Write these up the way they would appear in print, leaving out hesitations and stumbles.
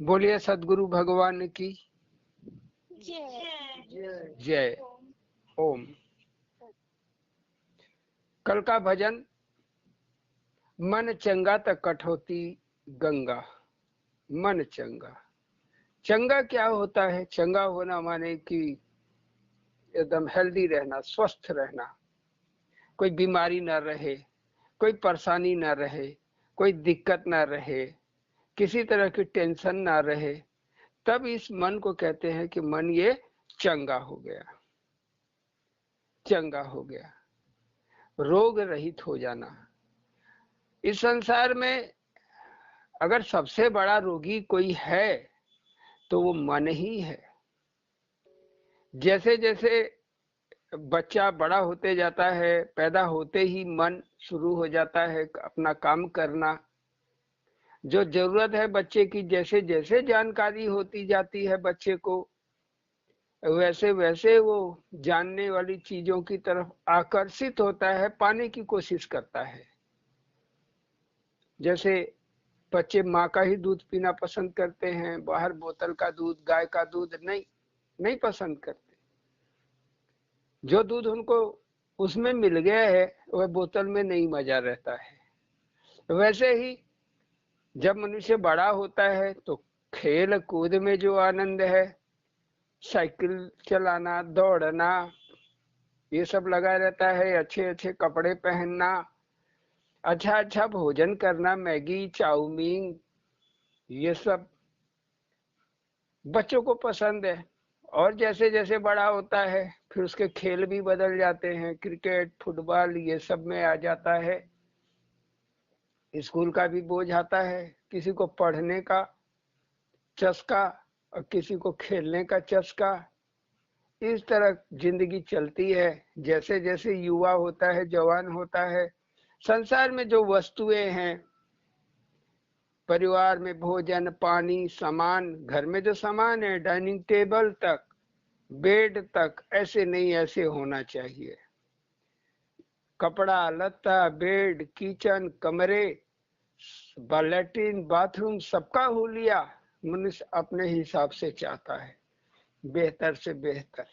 बोलिए सद्गुरु भगवान की जय। ओम। कल का भजन, मन चंगा त कठौती गंगा। मन चंगा, चंगा क्या होता है? चंगा होना माने कि एकदम हेल्दी रहना, स्वस्थ रहना, कोई बीमारी ना रहे, कोई परेशानी ना रहे, कोई दिक्कत ना रहे, किसी तरह की टेंशन ना रहे, तब इस मन को कहते हैं कि मन ये चंगा हो गया, चंगा हो गया, रोग रहित हो जाना। इस संसार में अगर सबसे बड़ा रोगी कोई है तो वो मन ही है। जैसे जैसे बच्चा बड़ा होते जाता है, पैदा होते ही मन शुरू हो जाता है अपना काम करना। जो जरूरत है बच्चे की, जैसे जैसे जानकारी होती जाती है बच्चे को, वैसे वैसे वो जानने वाली चीजों की तरफ आकर्षित होता है, पाने की कोशिश करता है। जैसे बच्चे माँ का ही दूध पीना पसंद करते हैं, बाहर बोतल का दूध, गाय का दूध नहीं पसंद करते। जो दूध उनको उसमें मिल गया है वह बोतल में नहीं मजा रहता है। वैसे ही जब मनुष्य बड़ा होता है तो खेल कूद में जो आनंद है, साइकिल चलाना, दौड़ना, ये सब लगा रहता है। अच्छे अच्छे कपड़े पहनना, अच्छा अच्छा भोजन करना, मैगी चाउमीन, ये सब बच्चों को पसंद है। और जैसे जैसे बड़ा होता है फिर उसके खेल भी बदल जाते हैं, क्रिकेट फुटबॉल ये सब में आ जाता है। स्कूल का भी बोझ आता है, किसी को पढ़ने का चस्का और किसी को खेलने का चस्का। इस तरह जिंदगी चलती है। जैसे जैसे युवा होता है, जवान होता है, संसार में जो वस्तुएं हैं, परिवार में भोजन पानी सामान, घर में जो सामान है, डाइनिंग टेबल तक, बेड तक, ऐसे नहीं, ऐसे होना चाहिए। कपड़ा लत्ता, बेड, किचन, कमरे, लैट्रिन बाथरूम, सबका हुलिया मनुष्य अपने हिसाब से चाहता है, बेहतर से बेहतर।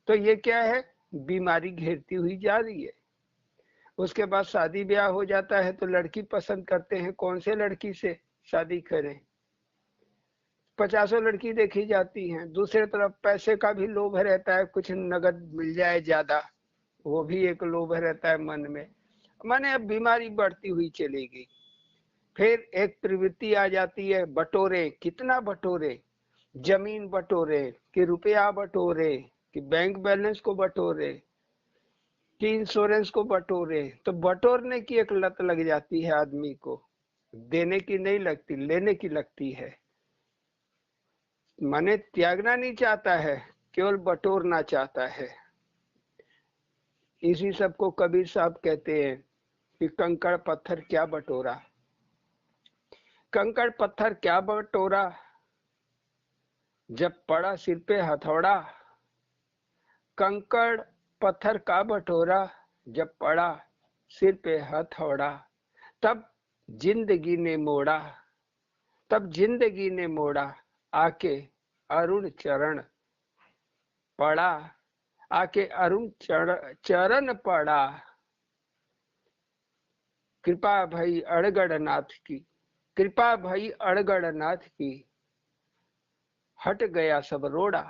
तो ये क्या है? बीमारी घेरती हुई जा रही है। उसके बाद शादी ब्याह हो जाता है तो लड़की पसंद करते हैं, कौन से लड़की से शादी करें। 50 लड़की देखी जाती हैं। दूसरी तरफ पैसे का भी लोभ रहता है, कुछ नगद मिल जाए ज्यादा, वो भी एक लोभ रहता है मन में। माने अब बीमारी बढ़ती हुई चलेगी। फिर एक प्रवृत्ति आ जाती है, बटोरे, कितना बटोरे, जमीन बटोरे कि रुपया बटोरे कि बैंक बैलेंस को बटोरे कि इंश्योरेंस को बटोरे। तो बटोरने की एक लत लग जाती है आदमी को, देने की नहीं लगती, लेने की लगती है। माने त्यागना नहीं चाहता है, केवल बटोरना चाहता है। इसी सब को कबीर साहब कहते हैं कि कंकड़ पत्थर क्या बटोरा। कंकड़ पत्थर क्या बटोरा, जब पड़ा सिर पे हथौड़ा। कंकड़ पत्थर का बटोरा, जब पड़ा सिर पे हथौड़ा। तब जिंदगी ने मोड़ा, तब जिंदगी ने मोड़ा, आके अरुण चरण पड़ा, आके अरुण चरण पड़ा। कृपा भई अड़गड़ नाथ की, कृपा भई अड़गड़ नाथ की, हट गया सब रोड़ा।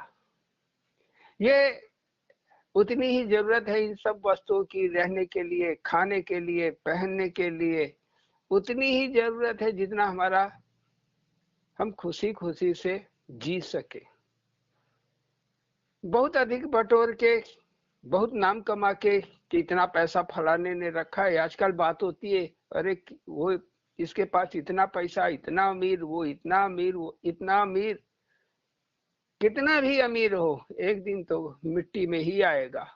ये उतनी ही जरूरत है इन सब वस्तुओं की, रहने के लिए, खाने के लिए, पहनने के लिए उतनी ही जरूरत है जितना हमारा हम खुशी खुशी से जी सके। बहुत अधिक बटोर के, बहुत नाम कमा के कि इतना पैसा फलाने ने रखा है। आजकल बात होती है, अरे वो इसके पास इतना पैसा, इतना अमीर, वो इतना अमीर, वो इतना अमीर। कितना भी अमीर हो, एक दिन तो मिट्टी में ही आएगा,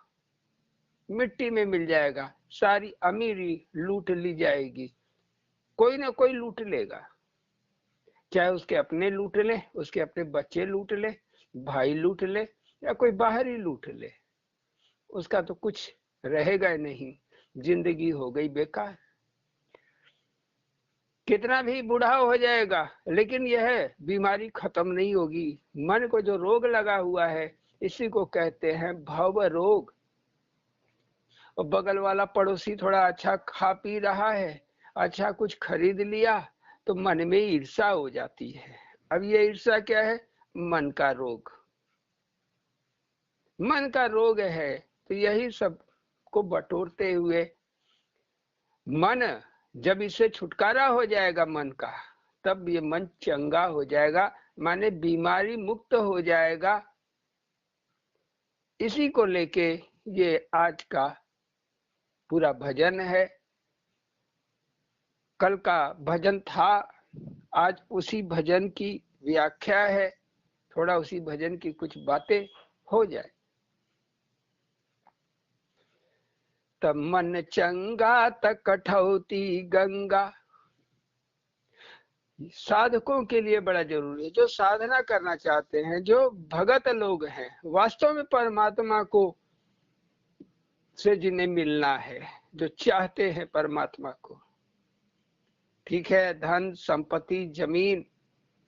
मिट्टी में मिल जाएगा। सारी अमीरी लूट ली जाएगी, कोई ना कोई लूट लेगा। चाहे उसके अपने लूट ले, उसके अपने बच्चे लूट ले, भाई लूट ले, या कोई बाहर ही लूट ले, उसका तो कुछ रहेगा नहीं। जिंदगी हो गई बेकार। कितना भी बूढ़ा हो जाएगा लेकिन यह बीमारी खत्म नहीं होगी। मन को जो रोग लगा हुआ है इसी को कहते हैं भव रोग। और बगल वाला पड़ोसी थोड़ा अच्छा खा पी रहा है, अच्छा कुछ खरीद लिया, तो मन में ईर्ष्या हो जाती है। अब ये ईर्ष्या क्या है? मन का रोग। मन का रोग है। तो यही सब को बटोरते हुए मन, जब इससे छुटकारा हो जाएगा मन का, तब ये मन चंगा हो जाएगा, माने बीमारी मुक्त हो जाएगा। इसी को लेके ये आज का पूरा भजन है। कल का भजन था, आज उसी भजन की व्याख्या है। थोड़ा उसी भजन की कुछ बातें हो जाए। तब मन चंगा त कठौती गंगा। साधकों के लिए बड़ा जरूरी है, जो साधना करना चाहते हैं, जो भगत लोग हैं, वास्तव में परमात्मा को से जिन्हें मिलना है, जो चाहते हैं परमात्मा को। ठीक है, धन संपत्ति जमीन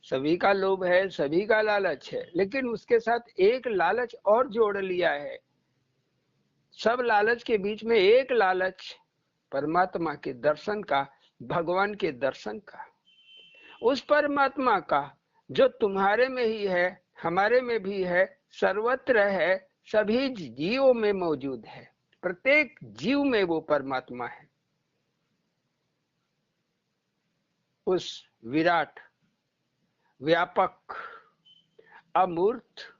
सभी का लोभ है, सभी का लालच है, लेकिन उसके साथ एक लालच और जोड़ लिया है। सब लालच के बीच में एक लालच परमात्मा के दर्शन का, भगवान के दर्शन का, उस परमात्मा का जो तुम्हारे में ही है, हमारे में भी है, सर्वत्र है, सभी जीवों में मौजूद है। प्रत्येक जीव में वो परमात्मा है। उस विराट, व्यापक, अमूर्त,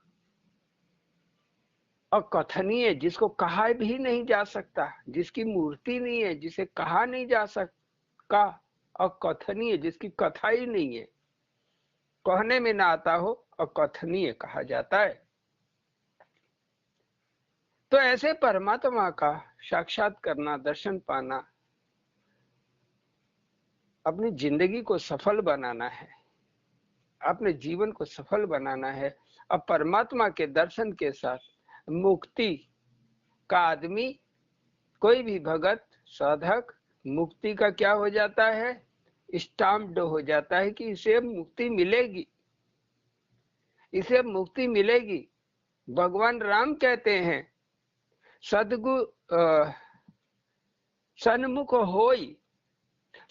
अकथनीय, जिसको कहा भी नहीं जा सकता, जिसकी मूर्ति नहीं है, जिसे कहा नहीं जा सकता, अकथनीय, जिसकी कथा ही नहीं है, कहने में ना आता हो, अकथनीय कहा जाता है। तो ऐसे परमात्मा का साक्षात करना, दर्शन पाना, अपनी जिंदगी को सफल बनाना है, अपने जीवन को सफल बनाना है। अब परमात्मा के दर्शन के साथ मुक्ति का आदमी, कोई भी भगत साधक, मुक्ति का क्या हो जाता है? स्टाम्प्ड हो जाता है कि इसे मुक्ति मिलेगी, इसे मुक्ति मिलेगी। भगवान राम कहते हैं, सदगु सन्मुख होई,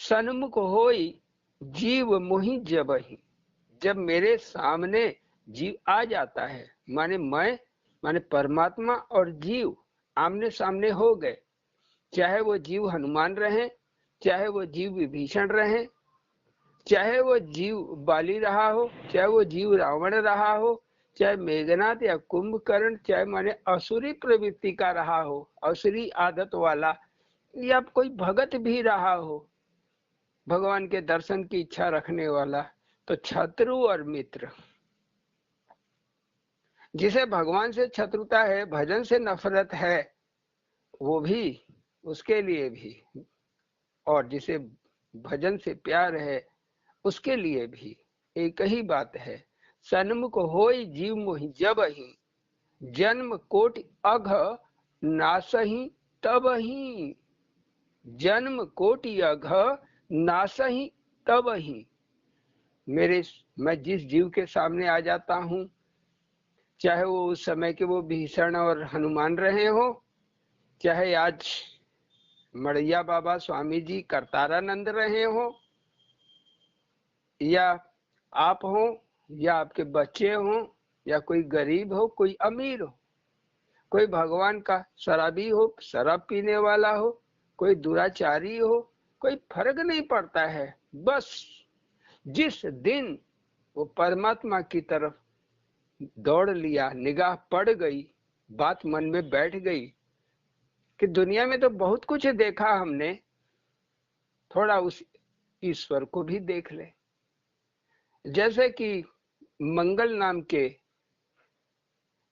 सन्मुख होई जीव मोहि जबहि। जब मेरे सामने जीव आ जाता है, माने परमात्मा और जीव आमने सामने हो गए, चाहे वो जीव हनुमान रहे, चाहे वो जीव विभीषण रहे, चाहे वो जीव बाली रहा हो, चाहे वो जीव रावण रहा हो, चाहे मेघनाथ या कुंभकर्ण, चाहे माने असुरी प्रवृत्ति का रहा हो, असुरी आदत वाला, या कोई भगत भी रहा हो, भगवान के दर्शन की इच्छा रखने वाला, तो शत्रु और मित्र, जिसे भगवान से शत्रुता है, भजन से नफरत है, वो भी, उसके लिए भी, और जिसे भजन से प्यार है उसके लिए भी एक ही बात है। सन्मुख होई जीव मोहि जबहि, जन्म कोटि अघ नासहि तबहि। जन्म कोटि अघ नासहि तबहि। मैं जिस जीव के सामने आ जाता हूं, चाहे वो उस समय के वो भीषण और हनुमान रहे हो, चाहे आज मड़ैया बाबा स्वामी जी करतारानंद रहे हो, या आप हो, या आपके बच्चे हो, या कोई गरीब हो, कोई अमीर हो, कोई भगवान का शराबी हो, शराब पीने वाला हो, कोई दुराचारी हो, कोई फर्क नहीं पड़ता है। बस जिस दिन वो परमात्मा की तरफ दौड़ लिया, निगाह पड़ गई, बात मन में बैठ गई कि दुनिया में तो बहुत कुछ देखा हमने, थोड़ा उस ईश्वर को भी देख ले। जैसे कि मंगल नाम के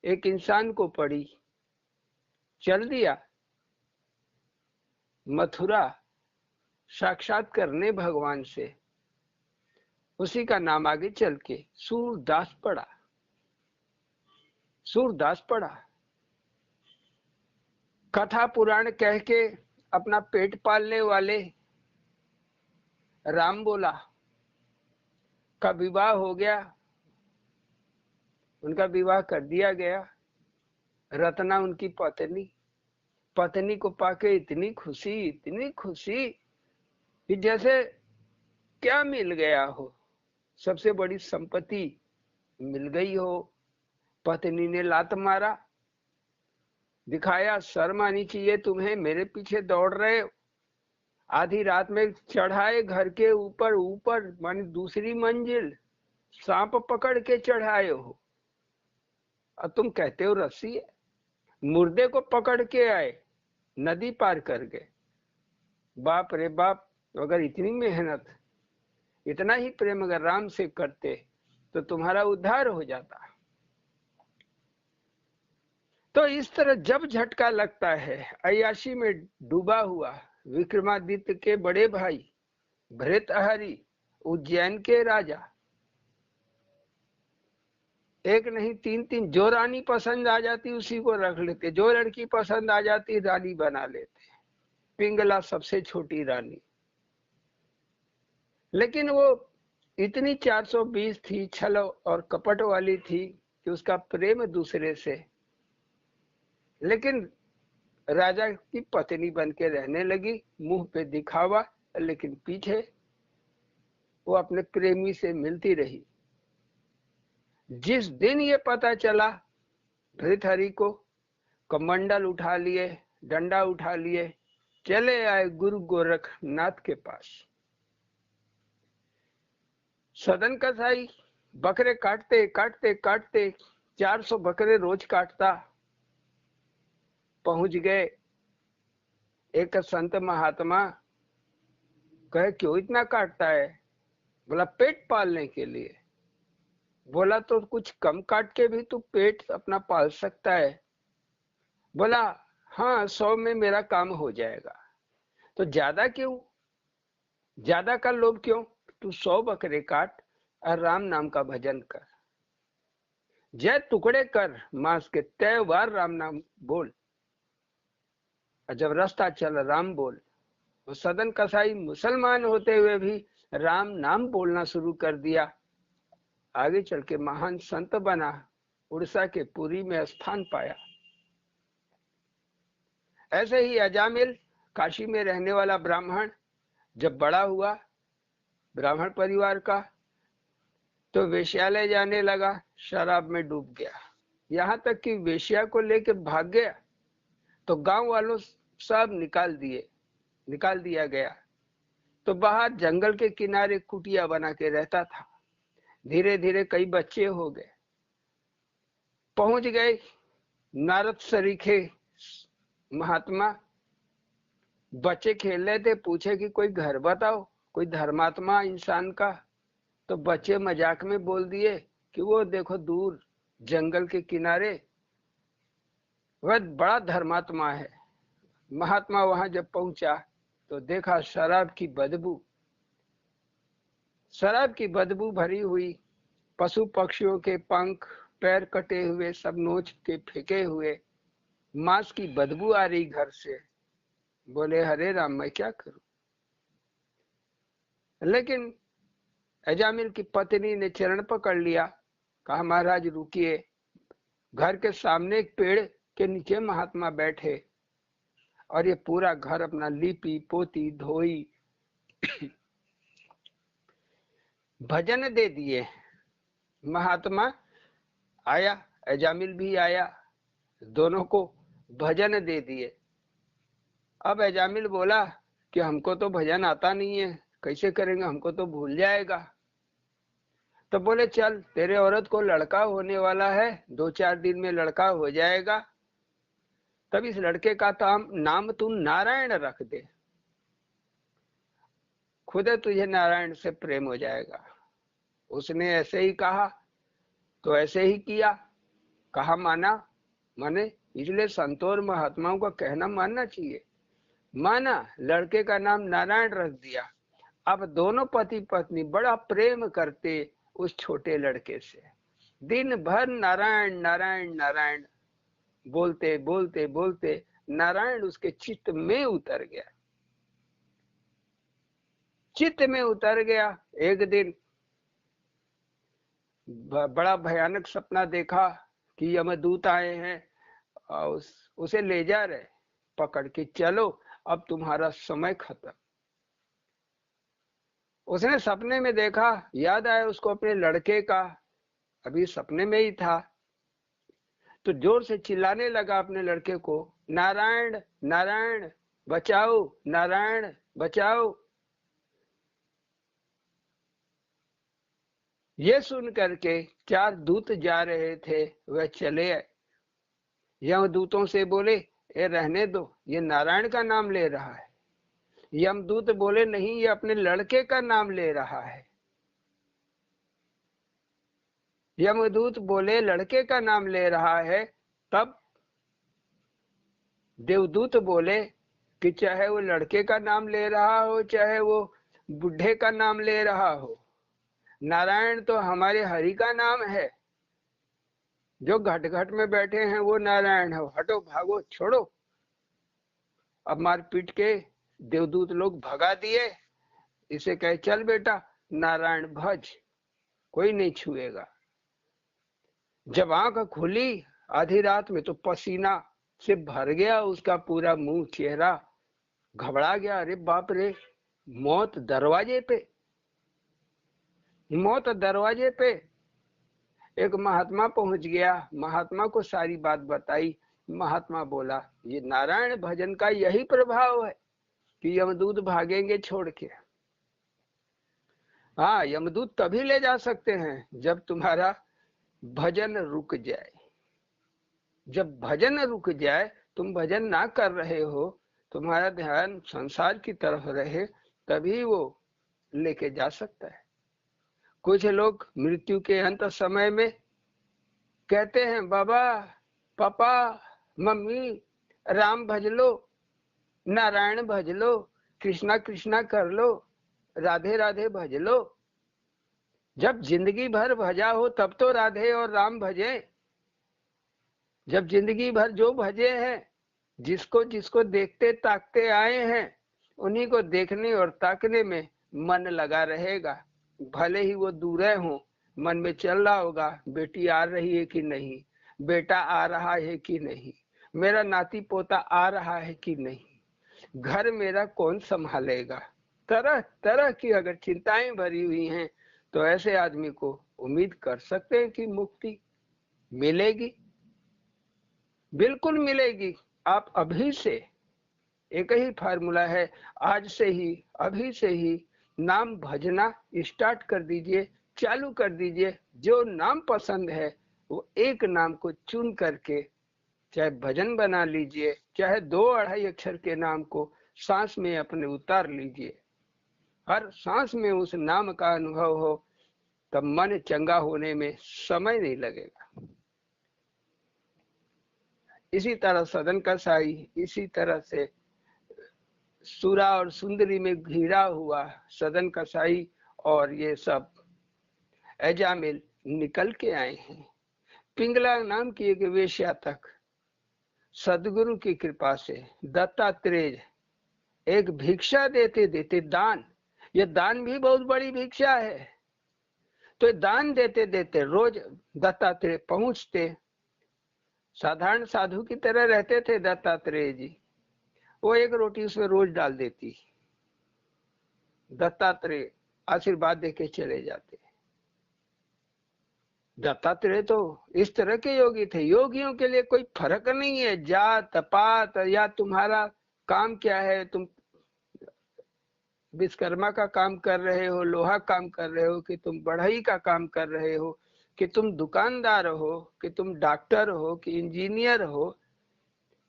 एक इंसान को पड़ी, चल दिया मथुरा साक्षात करने भगवान से, उसी का नाम आगे चल के सूरदास पड़ा। सूरदास पड़ा, कथा पुराण कह के अपना पेट पालने वाले राम बोला का विवाह हो गया, उनका विवाह कर दिया गया। रत्ना उनकी पत्नी, पत्नी को पाके इतनी खुशी कि जैसे क्या मिल गया हो, सबसे बड़ी संपत्ति मिल गई हो। पत्नी ने लात मारा, दिखाया शर्म आनी चाहिए तुम्हें, मेरे पीछे दौड़ रहे हो। आधी रात में चढ़ाए घर के ऊपर, ऊपर मानी दूसरी मंजिल, सांप पकड़ के चढ़ाए हो और तुम कहते हो रस्सी है। मुर्दे को पकड़ के आए, नदी पार कर गए। बाप रे बाप, अगर इतनी मेहनत, इतना ही प्रेम अगर राम से करते तो तुम्हारा उद्धार हो जाता। तो इस तरह जब झटका लगता है, अय्याशी में डूबा हुआ विक्रमादित्य के बड़े भाई भृतहरि, उज्जैन के राजा, एक नहीं तीन तीन, जो रानी पसंद आ जाती उसी को रख लेते, जो लड़की पसंद आ जाती रानी बना लेते। पिंगला सबसे छोटी रानी, लेकिन वो इतनी 420 थी, छल और कपट वाली थी कि उसका प्रेम दूसरे से। लेकिन राजा की पत्नी बन के रहने लगी, मुंह पे दिखावा, लेकिन पीछे वो अपने प्रेमी से मिलती रही। जिस दिन ये पता चला भृतहरि को, कमंडल उठा लिए, डंडा उठा लिए, चले आए गुरु गोरखनाथ के पास। सदन कसाई बकरे काटते काटते काटते, 400 बकरे रोज काटता। पहुंच गए, एक संत महात्मा कहे क्यों इतना काटता है? बोला पेट पालने के लिए। बोला तो कुछ कम काट के भी तू पेट अपना पाल सकता है। बोला हाँ, 100 में मेरा काम हो जाएगा। तो ज्यादा क्यों, ज्यादा का लोभ क्यों? तू 100 बकरे काट और राम नाम का भजन कर, जय टुकड़े कर मांस के, तय बार राम नाम बोल, और जब रास्ता चल राम बोल। वो सदन कसाई मुसलमान होते हुए भी राम नाम बोलना शुरू कर दिया। आगे चल के महान संत बना, उड़ीसा के पुरी में स्थान पाया। ऐसे ही अजामिल, काशी में रहने वाला ब्राह्मण, जब बड़ा हुआ ब्राह्मण परिवार का, तो वेश्यालय जाने लगा, शराब में डूब गया। यहाँ तक कि वेश्या को लेके भाग गया तो गांव वालों सब निकाल दिया गया। तो बाहर जंगल के किनारे कुटिया बना के रहता था। धीरे धीरे कई बच्चे हो गए। पहुंच गए नारद सरीखे महात्मा, बच्चे खेल रहे थे, पूछे कि कोई घर बताओ, कोई धर्मात्मा इंसान का। तो बच्चे मजाक में बोल दिए कि वो देखो दूर जंगल के किनारे वह बड़ा धर्मात्मा है। महात्मा वहां जब पहुंचा तो देखा शराब की बदबू भरी हुई, पशु पक्षियों के पंख, पैर कटे हुए, सब नोच के फेंके हुए, मांस की बदबू आ रही घर से। बोले हरे राम, मैं क्या करूं? लेकिन अजामिल की पत्नी ने चरण पकड़ लिया, कहा महाराज रुकिए। घर के सामने एक पेड़ के नीचे महात्मा बैठे और ये पूरा घर अपना लीपी पोती धोई भजन दे दिए। महात्मा आया, अजामिल भी आया, दोनों को भजन दे दिए। अब अजामिल बोला कि हमको तो भजन आता नहीं है, कैसे करेंगे, हमको तो भूल जाएगा। तो बोले चल, तेरे औरत को लड़का होने वाला है, 2-4 दिन में लड़का हो जाएगा, तब इस लड़के का नाम तू नारायण रख दे, खुद तुझे नारायण से प्रेम हो जाएगा। उसने ऐसे ही कहा तो ऐसे ही किया, कहा माना, माने इसलिए संतों और महात्माओं का कहना मानना चाहिए। माना, लड़के का नाम नारायण रख दिया। अब दोनों पति पत्नी बड़ा प्रेम करते उस छोटे लड़के से, दिन भर नारायण नारायण नारायण बोलते बोलते बोलते नारायण उसके चित्त में उतर गया। चित्त में उतर गया। एक दिन बड़ा भयानक सपना देखा कि यमदूत आए हैं और उसे ले जा रहे पकड़ के, चलो अब तुम्हारा समय खत्म। उसने सपने में देखा, याद आया उसको अपने लड़के का, अभी सपने में ही था, तो जोर से चिल्लाने लगा अपने लड़के को, नारायण नारायण बचाओ, नारायण बचाओ। ये सुन करके 4 दूत जा रहे थे, वह चले आए। यमदूतों से बोले, ए रहने दो, ये नारायण का नाम ले रहा है। यमदूत बोले, नहीं, ये अपने लड़के का नाम ले रहा है। यमदूत बोले लड़के का नाम ले रहा है। तब देवदूत बोले कि चाहे वो लड़के का नाम ले रहा हो, चाहे वो बुढ़े का नाम ले रहा हो, नारायण तो हमारे हरि का नाम है। जो घट घट में बैठे हैं वो नारायण हो, हटो भागो छोड़ो। अब मार पीट के देवदूत लोग भगा दिए। इसे कहे, चल बेटा नारायण भज, कोई नहीं छुएगा। जब आंख खुली आधी रात में तो पसीना से भर गया उसका पूरा मुंह चेहरा, घबरा गया, अरे बाप रे, मौत दरवाजे पे, मौत दरवाजे पे। एक महात्मा पहुंच गया, महात्मा को सारी बात बताई। महात्मा बोला, ये नारायण भजन का यही प्रभाव है कि यमदूत भागेंगे छोड़ के। हाँ, यमदूत तभी ले जा सकते हैं जब तुम्हारा भजन रुक जाए। जब भजन रुक जाए, तुम भजन ना कर रहे हो, तुम्हारा ध्यान संसार की तरफ रहे, तभी वो लेके जा सकता है। कुछ लोग मृत्यु के अंत समय में कहते हैं, बाबा पापा मम्मी राम भज लो, नारायण भज लो, कृष्णा कृष्णा कर लो, राधे राधे भज लो। जब जिंदगी भर भजा हो तब तो राधे और राम भजे। जब जिंदगी भर जो भजे हैं, जिसको जिसको देखते ताकते आए हैं, उन्हीं को देखने और ताकने में मन लगा रहेगा। भले ही वो दूर हो, मन में चल रहा होगा, बेटी आ रही है कि नहीं, बेटा आ रहा है कि नहीं, मेरा नाती पोता आ रहा है कि नहीं, घर मेरा कौन संभालेगा। तरह तरह की अगर चिंताएं भरी हुई हैं, तो ऐसे आदमी को उम्मीद कर सकते हैं कि मुक्ति मिलेगी, बिल्कुल मिलेगी। आप अभी से, एक ही फार्मूला है, आज से ही, अभी से ही नाम भजना स्टार्ट कर दीजिए, चालू कर दीजिए। जो नाम पसंद है वो एक नाम को चुन करके चाहे भजन बना लीजिए, चाहे 2-2.5 अक्षर के नाम को सांस में अपने उतार लीजिए। हर सांस में उस नाम का अनुभव हो, तब मन चंगा होने में समय नहीं लगेगा। इसी तरह सदन का साई, इसी तरह से सुरा और सुंदरी में घिरा हुआ सदन का साई और ये सब एजामिल निकल के आए हैं। पिंगला नाम की एक वेश्या तक सदगुरु की कृपा से दत्तात्रेय एक भिक्षा देते देते दान, ये दान भी बहुत बड़ी भिक्षा है, तो दान देते देते रोज दत्तात्रेय पहुंचते। साधारण साधु की तरह रहते थे दत्तात्रेय जी। वो एक रोटी उसमें रोज डाल देती, दत्तात्रेय आशीर्वाद देके चले जाते। दत्तात्रेय तो इस तरह के योगी थे, योगियों के लिए कोई फर्क नहीं है, जात पात या तुम्हारा काम क्या है, तुम विश्वकर्मा का काम कर रहे हो, लोहा काम कर रहे हो, कि तुम बढ़ई का काम कर रहे हो, कि तुम दुकानदार हो, कि तुम डॉक्टर हो, कि इंजीनियर हो,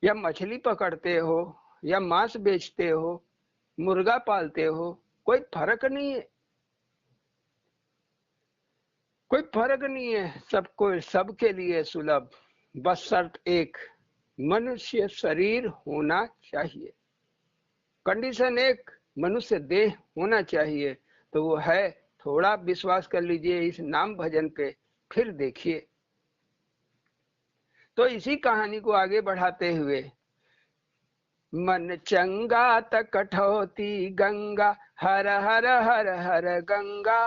या मछली पकड़ते हो, या मांस बेचते हो, मुर्गा पालते हो, कोई फर्क नहीं है, कोई फर्क नहीं है, सबको सबके लिए सुलभ। बस शर्त एक, मनुष्य शरीर होना चाहिए, कंडीशन एक, मनुष्य देह होना चाहिए। तो वो है, थोड़ा विश्वास कर लीजिए इस नाम भजन पे, फिर देखिए। तो इसी कहानी को आगे बढ़ाते हुए मन चंगा त कठौती गंगा, हर हर हर हर गंगा।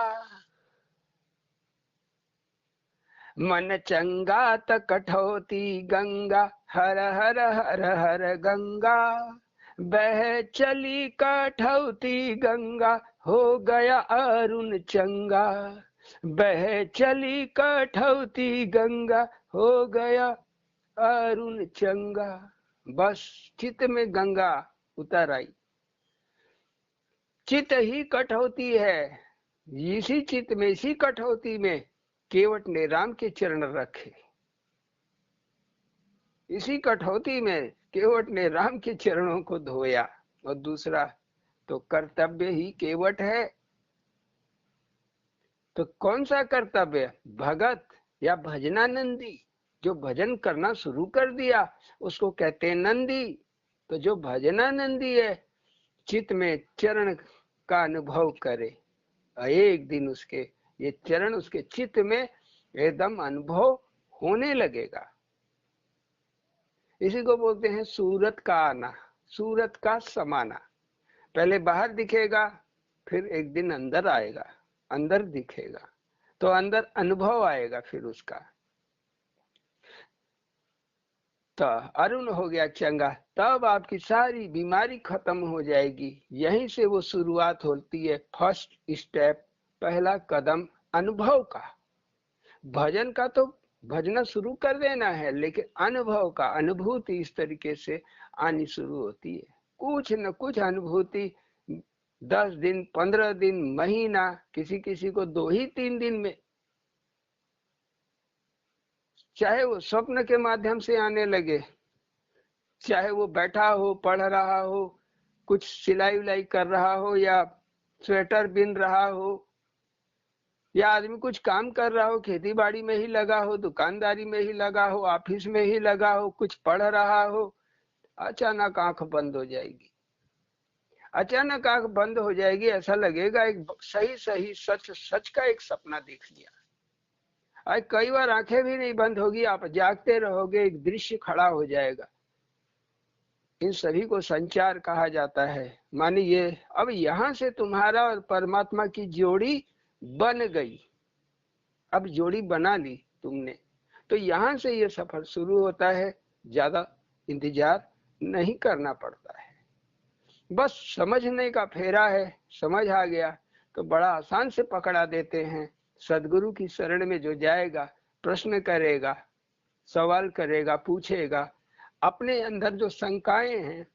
मन चंगा त कठौती गंगा, हर हर हर हर गंगा। बह चली कठौती गंगा, हो गया अरुण चंगा। बह चली कठौती गंगा, हो गया अरुण चंगा। बस चित में गंगा उतर आई। चित ही कठौती है। इसी चित में, इसी कठौती में केवट ने राम के चरण रखे। इसी कठौती में केवट ने राम के चरणों को धोया। और दूसरा तो कर्तव्य ही केवट है। तो कौन सा कर्तव्य? भगत या भजनानंदी। जो भजन करना शुरू कर दिया उसको कहते हैं नंदी। तो जो भजनानंदी है, चित में चरण का अनुभव करे, एक दिन उसके ये चरण उसके चित्त में एकदम अनुभव होने लगेगा। इसी को बोलते हैं सूरत का आना, सूरत का समाना। पहले बाहर दिखेगा, फिर एक दिन अंदर आएगा, अंदर दिखेगा, तो अंदर अनुभव आएगा फिर उसका। तो अरुण हो गया चंगा, तब आपकी सारी बीमारी खत्म हो जाएगी। यहीं से वो शुरुआत होती है, फर्स्ट स्टेप, पहला कदम अनुभव का। भजन का तो भजना शुरू कर देना है, लेकिन अनुभव का, अनुभूति इस तरीके से आनी शुरू होती है। कुछ न कुछ अनुभूति 10 दिन, 15 दिन, महीना, किसी किसी को 2 ही 3 दिन में, चाहे वो स्वप्न के माध्यम से आने लगे, चाहे वो बैठा हो, पढ़ रहा हो, कुछ सिलाई उलाई कर रहा हो, या स्वेटर बिन रहा हो, या आदमी कुछ काम कर रहा हो, खेती बाड़ी में ही लगा हो, दुकानदारी में ही लगा हो, ऑफिस में ही लगा हो, कुछ पढ़ रहा हो, अचानक आंख बंद हो जाएगी। अचानक आंख बंद हो जाएगी, ऐसा लगेगा एक सही सही सच सच का एक सपना देख लिया। आज कई बार आंखें भी नहीं बंद होगी, आप जागते रहोगे, एक दृश्य खड़ा हो जाएगा। इन सभी को संचार कहा जाता है। मानिए अब यहां से तुम्हारा और परमात्मा की जोड़ी बन गई। अब जोड़ी बना ली तुमने, तो यहां से ये सफर शुरू होता है। ज्यादा इंतजार नहीं करना पड़ता है, बस समझने का फेरा है। समझ आ गया तो बड़ा आसान से पकड़ा देते हैं। सदगुरु की शरण में जो जाएगा, प्रश्न करेगा, सवाल करेगा, पूछेगा, अपने अंदर जो शंकाएं हैं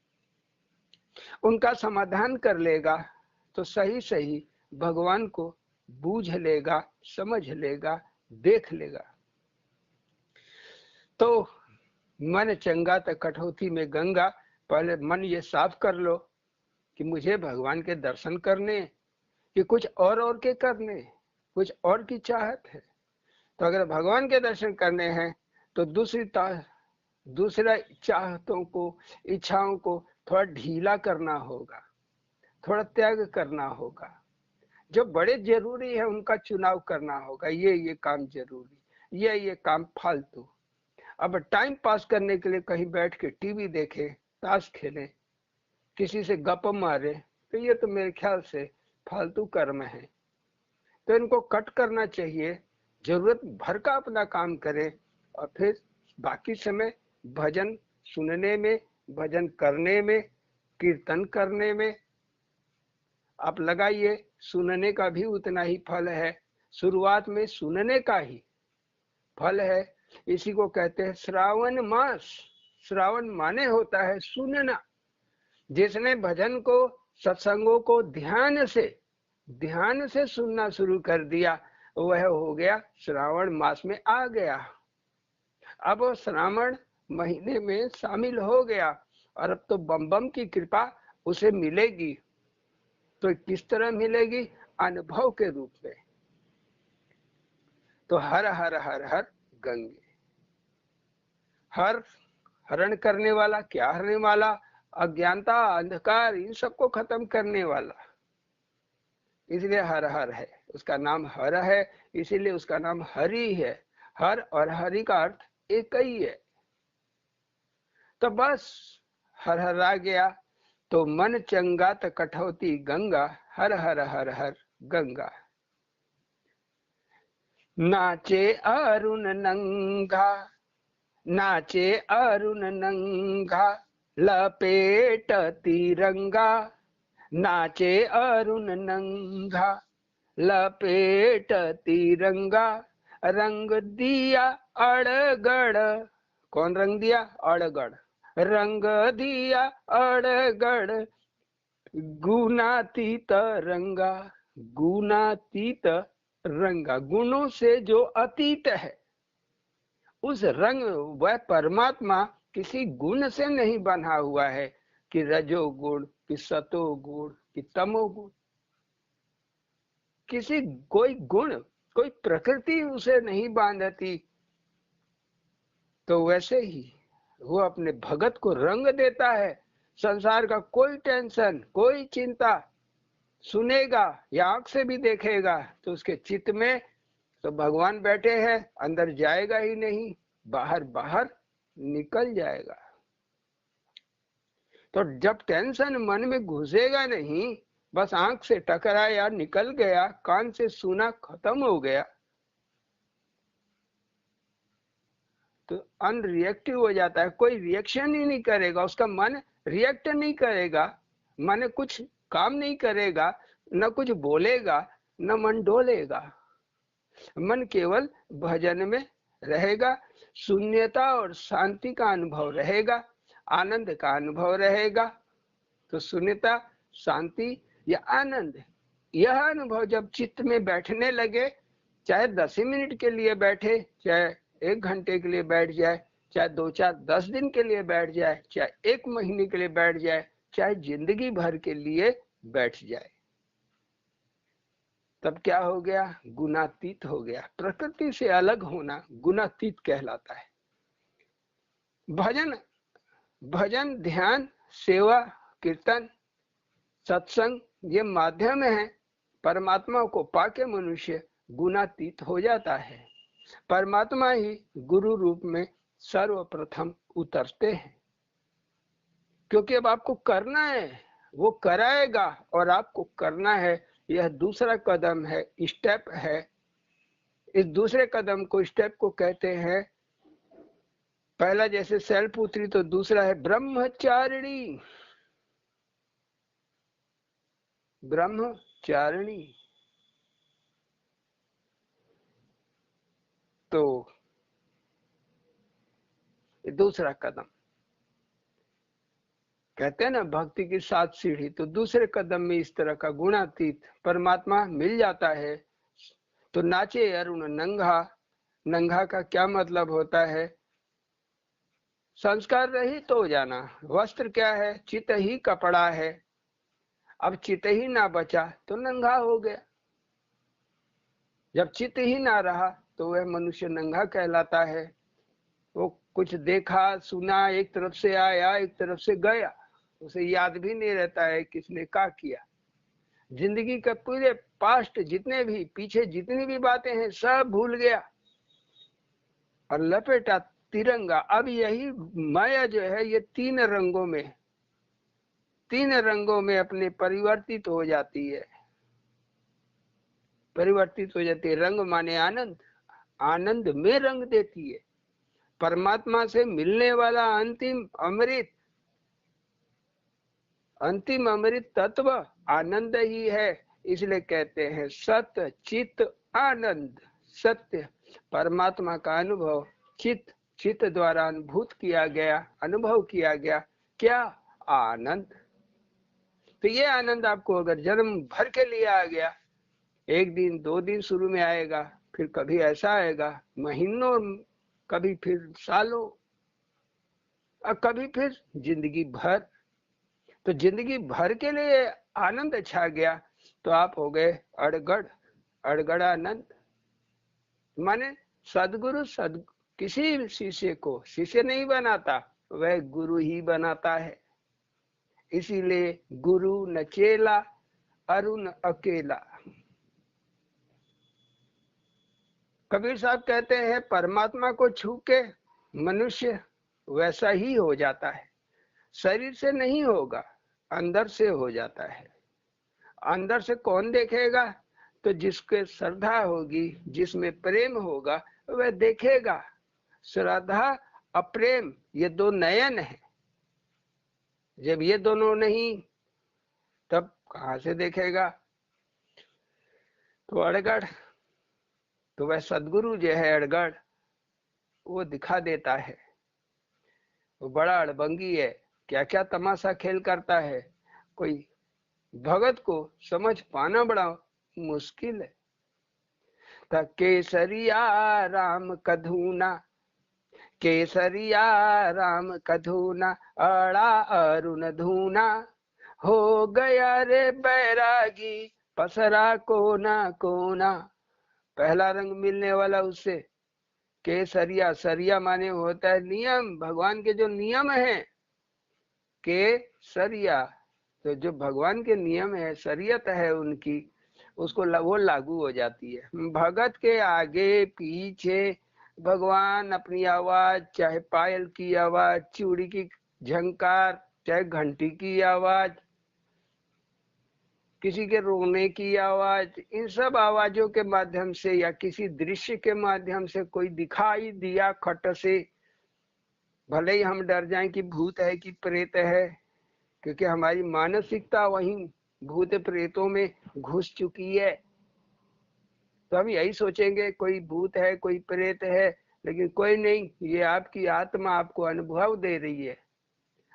उनका समाधान कर लेगा, तो सही सही भगवान को बूझ लेगा, समझ लेगा, देख लेगा। तो मन चंगा तो कठौती में गंगा। पहले मन ये साफ कर लो कि मुझे भगवान के दर्शन करने, कि कुछ और के करने, कुछ और की चाहत है। तो अगर भगवान के दर्शन करने हैं तो दूसरा चाहतों को, इच्छाओं को थोड़ा ढीला करना होगा, थोड़ा त्याग करना होगा। जो बड़े जरूरी है उनका चुनाव करना होगा। ये काम जरूरी, ये काम फालतू। अब टाइम पास करने के लिए कहीं बैठ के टीवी देखे, ताश खेले, किसी से गप मारे, तो ये तो मेरे ख्याल से फालतू कर्म है। तो इनको कट करना चाहिए, जरूरत भर का अपना काम करें, और फिर बाकी समय भजन सुनने में, भजन करने में, कीर्तन करने में आप लगाइए। सुनने का भी उतना ही फल है, शुरुआत में सुनने का ही फल है। इसी को कहते हैं श्रावण मास। श्रावण माने होता है सुनना। जिसने भजन को, सत्संगों को ध्यान से सुनना शुरू कर दिया, वह हो गया श्रावण मास में आ गया। अब वो श्रावण महीने में शामिल हो गया, और अब तो बम बम की कृपा उसे मिलेगी। तो किस तरह मिलेगी? अनुभव के रूप में। तो हर हर हर हर गंगे, हर हरण करने वाला, क्या हरने वाला? अज्ञानता, अंधकार, इन सबको खत्म करने वाला। इसलिए हर हर है, उसका नाम हर है, इसीलिए उसका नाम हरि है। हर और हरि का अर्थ एक ही है। तो बस हरहरा गया, तो मन चंगा त कठौती गंगा, हर हर हर हर गंगा। नाचे अरुण नंगा, नाचे अरुण नंगा, लपेट तिरंगा, नाचे अरुण नंगा, लपेट तिरंगा, रंग दिया अड़गड़। कौन रंग दिया? अड़गड़। रंग दिया अड़गड़, गुणातीत रंगा, गुणातीत रंगा। गुणों से जो अतीत है उस रंग, वह परमात्मा किसी गुण से नहीं बना हुआ है कि रजोगुण, कि सतोगुण, कि तमोगुण। किसी कोई गुण, कोई प्रकृति उसे नहीं बांधती। तो वैसे ही वो अपने भगत को रंग देता है। संसार का कोई टेंशन, कोई चिंता सुनेगा या आंख से भी देखेगा तो उसके चित्त में तो भगवान बैठे हैं, अंदर जाएगा ही नहीं, बाहर बाहर निकल जाएगा। तो जब टेंशन मन में घुसेगा नहीं, बस आंख से टकराया, निकल गया, कान से सुना, खत्म हो गया, तो अनरिएक्टिव हो जाता है। कोई रिएक्शन ही नहीं करेगा, उसका मन रिएक्ट नहीं करेगा, मन कुछ काम नहीं करेगा, न कुछ बोलेगा, न मन डोलेगा। मन केवल भजन में रहेगा, शून्यता और शांति का अनुभव रहेगा, आनंद का अनुभव रहेगा। तो शून्यता, शांति या आनंद, यह अनुभव जब चित्त में बैठने लगे, चाहे 10 मिनट के लिए बैठे, चाहे 1 घंटे के लिए बैठ जाए, चाहे 2, 4, 10 दिन के लिए बैठ जाए, चाहे 1 महीने के लिए बैठ जाए, चाहे जिंदगी भर के लिए बैठ जाए, तब क्या हो गया? गुणातीत हो गया। प्रकृति से अलग होना गुणातीत कहलाता है। भजन, भजन, ध्यान, सेवा, कीर्तन, सत्संग, ये माध्यम है। परमात्मा को पाके मनुष्य गुणातीत हो जाता है। परमात्मा ही गुरु रूप में सर्वप्रथम उतरते हैं, क्योंकि अब आपको करना है, वो कराएगा और आपको करना है। यह दूसरा कदम है, स्टेप है। इस दूसरे कदम को, स्टेप को कहते हैं, पहला जैसे शैलपुत्री, तो दूसरा है ब्रह्मचारिणी। ब्रह्मचारिणी तो दूसरा कदम कहते हैं ना, भक्ति की 7 सीढ़ी। तो दूसरे कदम में इस तरह का गुणातीत परमात्मा मिल जाता है। तो नाचे अरुण नंगा, नंगा का क्या मतलब होता है? संस्कार रहित हो जाना। वस्त्र क्या है? चित ही कपड़ा है। अब चित ही ना बचा तो नंगा हो गया। जब चित ही ना रहा तो वह मनुष्य नंगा कहलाता है। वो कुछ देखा सुना, एक तरफ से आया, एक तरफ से गया, उसे याद भी नहीं रहता है किसने क्या किया। जिंदगी के पूरे पास्ट, जितने भी पीछे जितनी भी बातें हैं, सब भूल गया और लपेटा तिरंगा। अब यही माया जो है, ये 3 रंगों में, 3 रंगों में अपने परिवर्तित हो जाती है। परिवर्तित हो जाती है। रंग माने आनंद, आनंद में रंग देती है। परमात्मा से मिलने वाला अंतिम अमृत, अंतिम अमृत तत्व आनंद ही है। इसलिए कहते हैं सत्य चित आनंद। सत्य परमात्मा का अनुभव चित, चित द्वारा अनुभूत किया गया, अनुभव किया गया। क्या? आनंद। तो ये आनंद आपको अगर जन्म भर के लिए आ गया, 1 दिन 2 दिन शुरू में आएगा, फिर कभी ऐसा आएगा महीनों, कभी फिर सालों, और कभी फिर जिंदगी भर। तो जिंदगी भर के लिए आनंद छा गया तो आप हो गए अड़गड़, अड़गड़ानंद। माने सदगुरु, किसी शिष्य को शिष्य नहीं बनाता, वह गुरु ही बनाता है। इसीलिए गुरु न चेला, अरुण अकेला। कबीर साहब कहते हैं परमात्मा को छू के मनुष्य वैसा ही हो जाता है। शरीर से नहीं होगा, अंदर से हो जाता है। अंदर से कौन देखेगा? तो जिसके श्रद्धा होगी, जिसमें प्रेम होगा, वह देखेगा। श्रद्धा अप्रेम ये दो नयन है, जब ये दोनों नहीं तब कहां से देखेगा? तो अड़गड़, तो वह सदगुरु जो है अड़गड़, वो दिखा देता है। वो बड़ा अड़बंगी है, क्या क्या तमाशा खेल करता है, कोई भगत को समझ पाना बड़ा मुश्किल है। केसरिया राम कधूना, केसरिया राम कधूना, अड़ा अरुण धूना, हो गया रे बैरागी पसरा कोना कोना। पहला रंग मिलने वाला उससे। केसरिया, सरिया माने होता है नियम, भगवान के जो नियम है। केसरिया, तो जो भगवान के नियम है, शरीयत है उनकी, उसको वो लागू हो जाती है। भगत के आगे पीछे भगवान अपनी आवाज, चाहे पायल की आवाज, चूड़ी की झंकार, चाहे घंटी की आवाज, किसी के रोने की आवाज, इन सब आवाजों के माध्यम से या किसी दृश्य के माध्यम से कोई दिखाई दिया खट से, भले ही हम डर जाएं कि भूत है कि प्रेत है, क्योंकि हमारी मानसिकता वहीं भूत प्रेतों में घुस चुकी है। तो हम यही सोचेंगे कोई भूत है, कोई प्रेत है, लेकिन कोई नहीं, ये आपकी आत्मा आपको अनुभव दे रही है।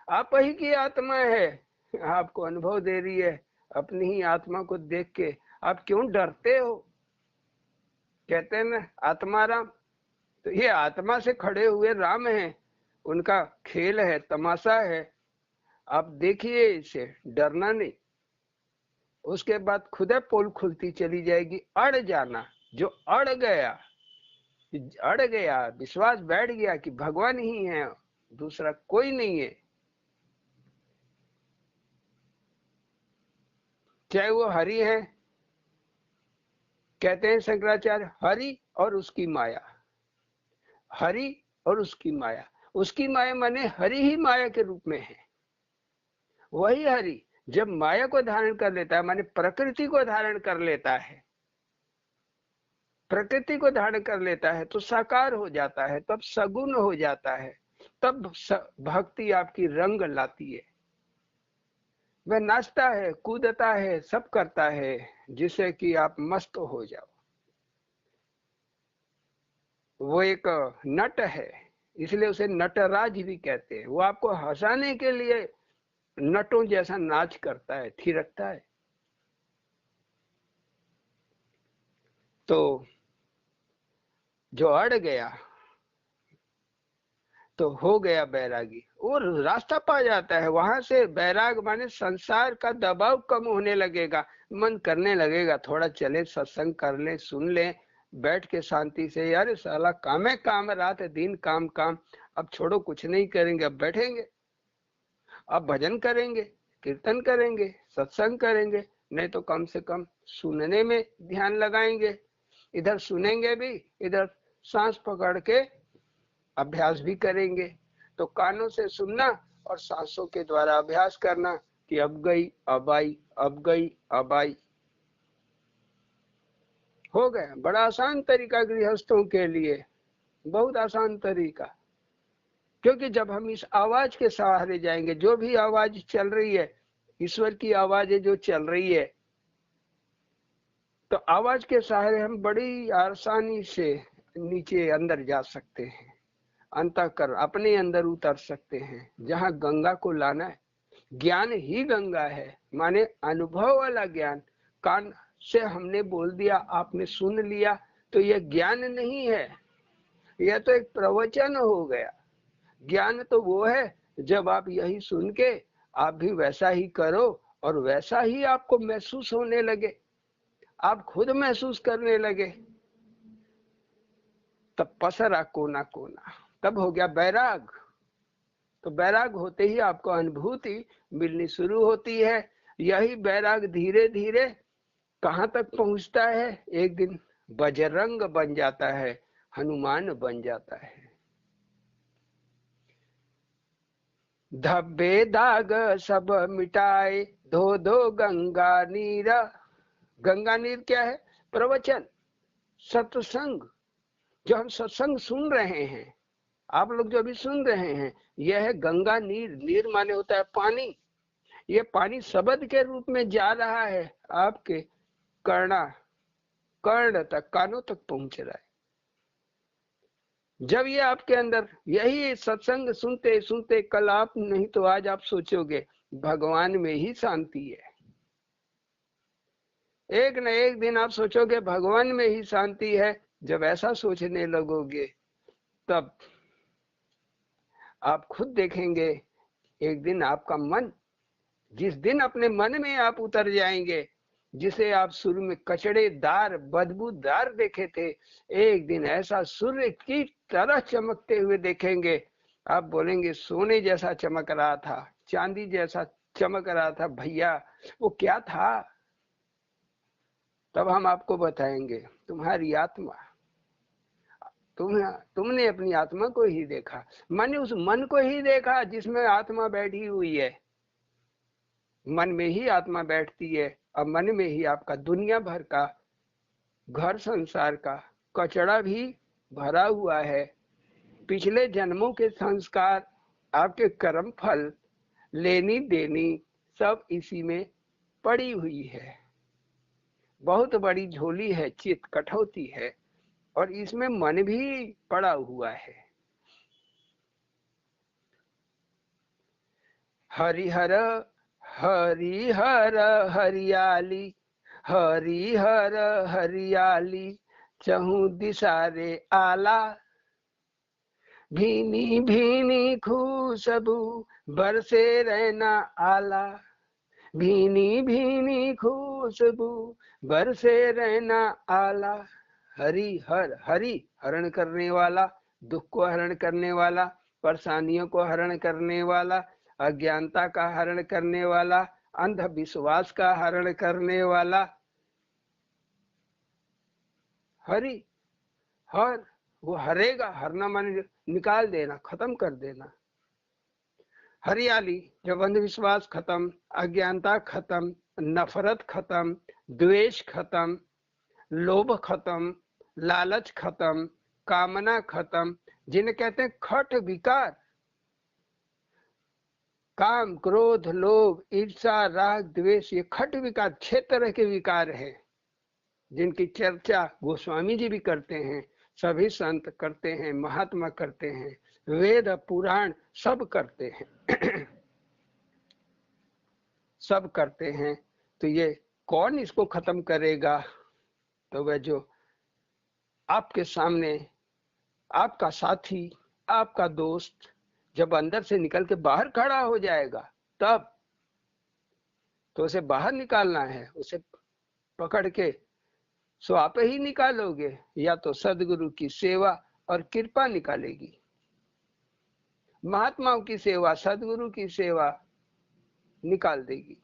आप ही की आत्मा है, आपको अनुभव दे रही है। अपनी ही आत्मा को देख के आप क्यों डरते हो? कहते हैं ना आत्मा राम, तो ये आत्मा से खड़े हुए राम हैं, उनका खेल है, तमाशा है। आप देखिए इसे, डरना नहीं। उसके बाद खुदे पोल खुलती चली जाएगी। अड़ जाना, जो अड़ गया, अड़ गया, विश्वास बैठ गया कि भगवान ही है, दूसरा कोई नहीं है, चाहे वो हरि है। कहते हैं शंकराचार्य, हरि और उसकी माया, हरि और उसकी माया। उसकी माया माने हरि ही माया के रूप में है। वही हरि जब माया को धारण कर लेता है, माने प्रकृति को धारण कर लेता है, प्रकृति को धारण कर लेता है तो साकार हो जाता है, तब सगुण हो जाता है, तब भक्ति आपकी रंग लाती है। वह नाचता है, कूदता है, सब करता है, जिससे कि आप मस्त हो जाओ। वो एक नट है, इसलिए उसे नटराज भी कहते हैं। वो आपको हंसाने के लिए नटों जैसा नाच करता है, थिरकता है। तो जो अड़ गया तो हो गया बैरागी, और रास्ता पा जाता है। वहां से बैराग माने संसार का दबाव कम होने लगेगा, मन करने लगेगा थोड़ा चले सत्संग कर ले, सुन ले, बैठ के शांति से। यार साला काम है काम, रात दिन काम काम, अब छोड़ो, कुछ नहीं करेंगे, अब बैठेंगे, अब भजन करेंगे, कीर्तन करेंगे, सत्संग करेंगे, नहीं तो कम से कम सुनने में ध्यान लगाएंगे। इधर सुनेंगे भी, इधर सांस पकड़ के अभ्यास भी करेंगे। तो कानों से सुनना और सांसों के द्वारा अभ्यास करना कि अब गई अब आई, अब गई अब आई। हो गया। बड़ा आसान तरीका गृहस्थों के लिए, बहुत आसान तरीका। क्योंकि जब हम इस आवाज के सहारे जाएंगे, जो भी आवाज चल रही है, ईश्वर की आवाज है जो चल रही है, तो आवाज के सहारे हम बड़ी आसानी से नीचे अंदर जा सकते हैं, अंतःकर अपने अंदर उतर सकते हैं। जहां गंगा को लाना है, ज्ञान ही गंगा है, माने अनुभव वाला ज्ञान। कान से हमने बोल दिया, आपने सुन लिया, तो यह ज्ञान नहीं है, यह तो एक प्रवचन हो गया। ज्ञान तो वो है जब आप यही सुन के आप भी वैसा ही करो और वैसा ही आपको महसूस होने लगे, आप खुद महसूस करने लगे, तब पसरा कोना कोना, तब हो गया बैराग। तो बैराग होते ही आपको अनुभूति मिलनी शुरू होती है। यही बैराग धीरे धीरे कहां तक पहुंचता है? एक दिन बजरंग बन जाता है, हनुमान बन जाता है। धब्बे दाग सब मिटाए, धो धो गंगा नीर। गंगा नीर क्या है? प्रवचन, सत्संग। जो हम सत्संग सुन रहे हैं, आप लोग जो अभी सुन रहे हैं, यह है गंगा नीर। नीर माने होता है पानी। ये पानी शब्द के रूप में जा रहा है, आपके कर्ण तक, कानों तक पहुंच रहा है। जब ये आपके अंदर, यही सत्संग सुनते सुनते, कल आप नहीं तो आज आप सोचोगे भगवान में ही शांति है। एक न एक दिन आप सोचोगे भगवान में ही शांति है। जब ऐसा सोचने लगोगे तब आप खुद देखेंगे, एक दिन आपका मन, जिस दिन अपने मन में आप उतर जाएंगे, जिसे आप शुरू में कचड़ेदार बदबूदार देखे थे, एक दिन ऐसा सूर्य की तरह चमकते हुए देखेंगे। आप बोलेंगे सोने जैसा चमक रहा था, चांदी जैसा चमक रहा था भैया, वो क्या था? तब हम आपको बताएंगे तुम्हारी आत्मा, तुमने अपनी आत्मा को ही देखा। मैंने उस मन को ही देखा जिसमें आत्मा बैठी हुई है। मन में ही आत्मा बैठती है, और मन में ही आपका दुनिया भर का, घर संसार का कचड़ा भी भरा हुआ है। पिछले जन्मों के संस्कार, आपके कर्म फल, लेनी देनी, सब इसी में पड़ी हुई है। बहुत बड़ी झोली है, चित कठौती है, और इसमें मन भी पड़ा हुआ है। हरिहर हरिहर हरियाली, हरिहर हरियाली, चहु दिशा रे आला। भीनी भीनी खुशबू बरसे रहना आला, भीनी भीनी खुशबू बरसे रहना आला। हरि हर, हरि हरण करने वाला, दुख को हरण करने वाला, परेशानियों को हरण करने वाला, अज्ञानता का हरण करने वाला, अंधविश्वास का हरण करने वाला। हरि हर, वो हरेगा। हरना माने निकाल देना, खत्म कर देना। हरियाली, जब अंधविश्वास खत्म, अज्ञानता खत्म, नफरत खत्म, द्वेष खत्म, लोभ खत्म, लालच खत्म, कामना खत्म, जिन्हें कहते हैं खट विकार, काम क्रोध लोभ ईर्षा राग द्वेष, ये खट विकार 6 तरह के विकार हैं, जिनकी चर्चा गोस्वामी जी भी करते हैं, सभी संत करते हैं, महात्मा करते हैं, वेद पुराण सब करते हैं। सब करते हैं। तो ये कौन इसको खत्म करेगा? तो वह जो आपके सामने, आपका साथी, आपका दोस्त जब अंदर से निकल के बाहर खड़ा हो जाएगा, तब तो उसे बाहर निकालना है। उसे पकड़ के सो आप ही निकालोगे, या तो सदगुरु की सेवा और कृपा निकालेगी। महात्माओं की सेवा, सदगुरु की सेवा निकाल देगी।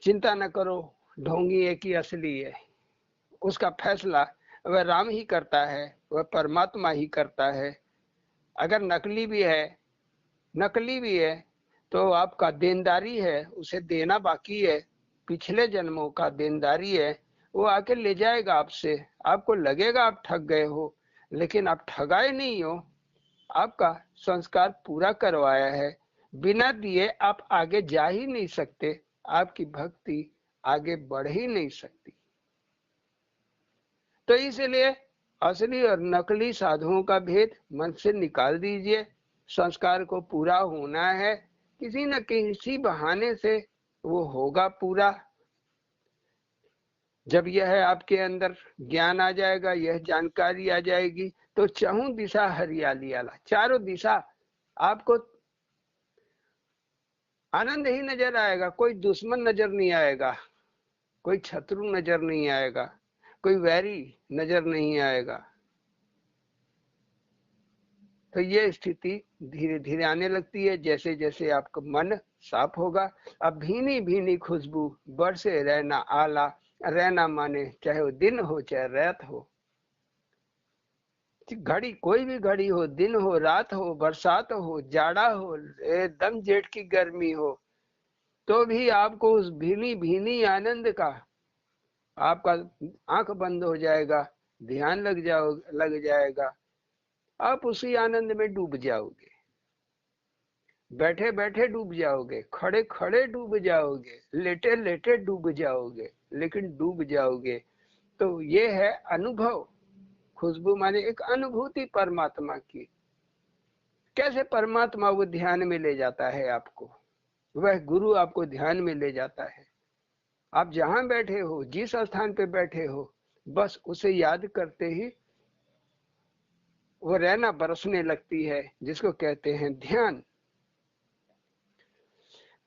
चिंता न करो, ढोंगी एक ही असली है। उसका फैसला वह राम ही करता है, वह परमात्मा ही करता है। अगर नकली भी है तो आपका देनदारी है, उसे देना बाकी है, पिछले जन्मों का देनदारी है। वो आके ले जाएगा आपसे। आपको लगेगा आप ठग गए हो, लेकिन आप ठगाए नहीं हो। आपका संस्कार पूरा करवाया है। बिना दिए आप आगे जा ही नहीं सकते, आपकी भक्ति आगे बढ़ ही नहीं सकती। तो इसलिए असली और नकली साधुओं का भेद मन से निकाल दीजिए। संस्कार को पूरा होना है, किसी न किसी बहाने से वो होगा पूरा। जब यह आपके अंदर ज्ञान आ जाएगा, यह जानकारी आ जाएगी, तो चहुं दिशा हरियाली आला, चारों दिशा आपको आनंद ही नजर आएगा। कोई दुश्मन नजर नहीं आएगा, कोई शत्रु नजर नहीं आएगा, कोई वैरी नजर नहीं आएगा। तो ये स्थिति धीरे धीरे आने लगती है जैसे जैसे आपका मन साफ होगा। अब भीनी भीनी खुशबू बरसे रहना आला, रहना माने चाहे वो दिन हो चाहे रात हो। घड़ी कोई भी घड़ी हो, दिन हो, रात हो, बरसात हो, जाड़ा हो, एकदम जेठ की गर्मी हो, तो भी आपको उस भीनी भीनी आनंद का, आपका आंख बंद हो जाएगा, ध्यान लग जाएगा, आप उसी आनंद में डूब जाओगे। बैठे बैठे डूब जाओगे, खड़े खड़े डूब जाओगे, लेटे लेटे डूब जाओगे, लेकिन डूब जाओगे। तो ये है अनुभव। खुशबू माने एक अनुभूति परमात्मा की। कैसे परमात्मा वो ध्यान में ले जाता है आपको, वह गुरु आपको ध्यान में ले जाता है। आप जहां बैठे हो, जिस स्थान पे बैठे हो, बस उसे याद करते ही वो रहना बरसने लगती है, जिसको कहते हैं ध्यान।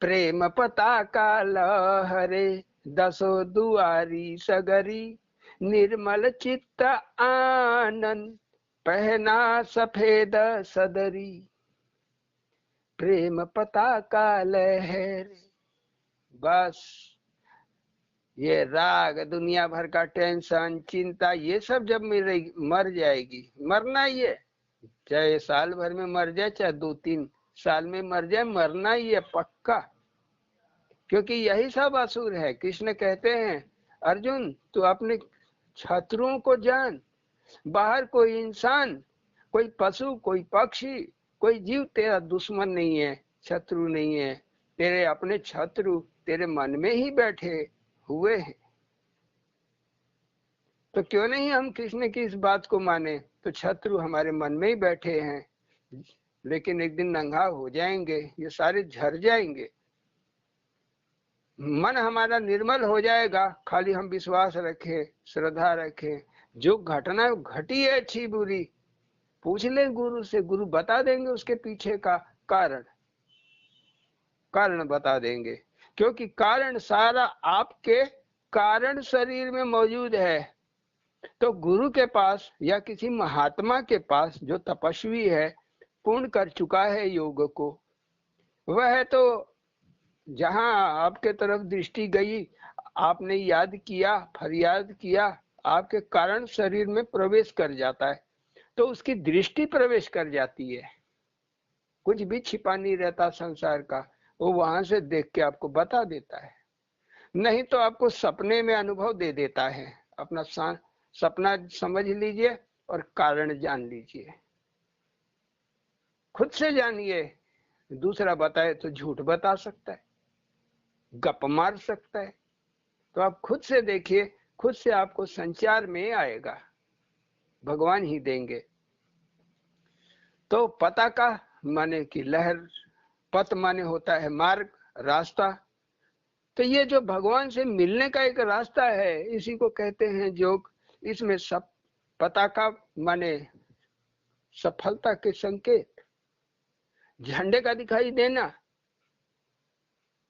प्रेम पताका लहरे दसो दुआरी सगरी, निर्मल चित्त आनंद पहना सफेद सदरी। प्रेम पताका लहरे, बस ये राग, दुनिया भर का टेंशन, चिंता, ये सब जब मर जाएगी, मरना ही है, चाहे साल भर में मर जाए, चाहे 2-3 साल में मर जाए, मरना ही है पक्का। क्योंकि यही सब असुर है। कृष्ण कहते हैं, अर्जुन तू अपने शत्रुओं को जान, बाहर कोई इंसान, कोई पशु, कोई पक्षी, कोई जीव तेरा दुश्मन नहीं है, शत्रु नहीं है। तेरे अपने शत्रु तेरे मन में ही बैठे हुए हैं। तो क्यों नहीं हम कृष्ण की इस बात को माने। तो शत्रु हमारे मन में ही बैठे हैं, लेकिन एक दिन नंगा हो जाएंगे, ये सारे झड़ जाएंगे। मन हमारा निर्मल हो जाएगा, खाली हम विश्वास रखें, श्रद्धा रखें। जो घटना घटी है अच्छी बुरी, पूछ ले गुरु से, गुरु बता देंगे उसके पीछे का कारण, कारण बता देंगे। क्योंकि कारण सारा आपके कारण शरीर में मौजूद है। तो गुरु के पास या किसी महात्मा के पास जो तपस्वी है, पूर्ण कर चुका है योग को, वह तो जहां आपके तरफ दृष्टि गई, आपने याद किया, फरियाद किया, आपके कारण शरीर में प्रवेश कर जाता है। तो उसकी दृष्टि प्रवेश कर जाती है, कुछ भी छिपा नहीं रहता संसार का, वो वहां से देख के आपको बता देता है। नहीं तो आपको सपने में अनुभव दे देता है। अपना सपना समझ लीजिए और कारण जान लीजिए, खुद से जानिए। दूसरा बताए तो झूठ बता सकता है, गप मार सकता है। तो आप खुद से देखिए, खुद से आपको संचार में आएगा, भगवान ही देंगे। तो पताका माने कि लहर, पथ माने होता है मार्ग, रास्ता। तो ये जो भगवान से मिलने का एक रास्ता है, इसी को कहते हैं योग। इसमें सब पताका माने सफलता के संकेत, झंडे का दिखाई देना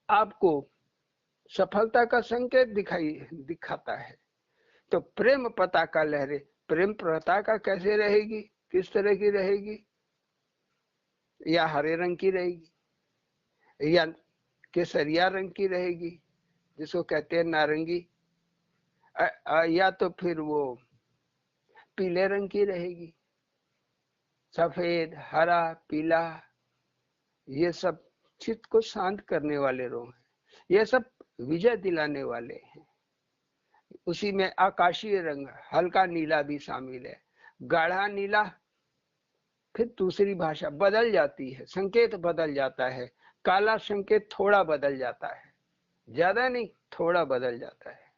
आपको सफलता का संकेत दिखाता है। तो प्रेम पताका लहरे, प्रेम पताका कैसे रहेगी, किस तरह की रहेगी? या हरे रंग की रहेगी, या केसरिया रंग की रहेगी, जिसको कहते हैं नारंगी, या तो फिर वो पीले रंग की रहेगी। सफेद, हरा, पीला, ये सब चित्त को शांत करने वाले रंग हैं, ये सब विजय दिलाने वाले हैं। उसी में आकाशीय रंग, हल्का नीला भी शामिल है, गाढ़ा नीला। फिर दूसरी भाषा बदल जाती है, संकेत बदल जाता है, काला संकेत थोड़ा बदल जाता है, ज्यादा नहीं, थोड़ा बदल जाता है।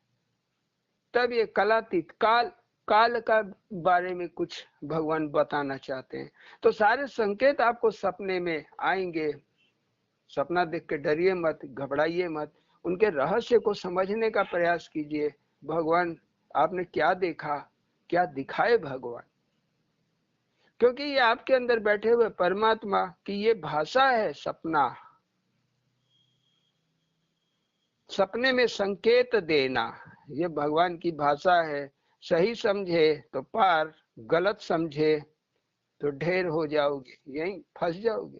तब ये कलातीत काल का बारे में कुछ भगवान बताना चाहते हैं। तो सारे संकेत आपको सपने में आएंगे। सपना देख के डरिए मत, घबराइए मत, उनके रहस्य को समझने का प्रयास कीजिए। भगवान आपने क्या देखा, क्या दिखाए भगवान, क्योंकि ये आपके अंदर बैठे हुए परमात्मा की ये भाषा है सपना। सपने में संकेत देना, ये भगवान की भाषा है। सही समझे तो पार, गलत समझे तो ढेर हो जाओगे, यहीं फंस जाओगे।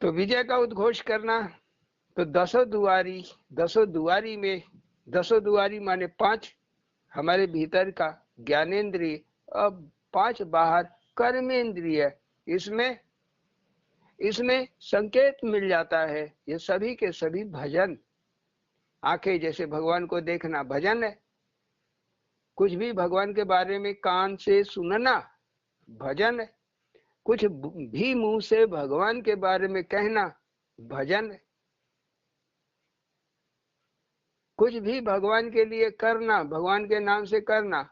तो विजय का उद्घोष करना, तो दसों दुआरी में, दसों दुआरी माने 5 हमारे भीतर का ज्ञानेंद्रिय, अब 5 बाहर कर्मेंद्रिय, इसमें इसमें संकेत मिल जाता है। ये सभी के सभी भजन। आंखें जैसे भगवान को देखना भजन है, कुछ भी भगवान के बारे में कान से सुनना भजन है, कुछ भी मुंह से भगवान के बारे में कहना भजन है, कुछ भी भगवान के लिए करना, भगवान के नाम से करना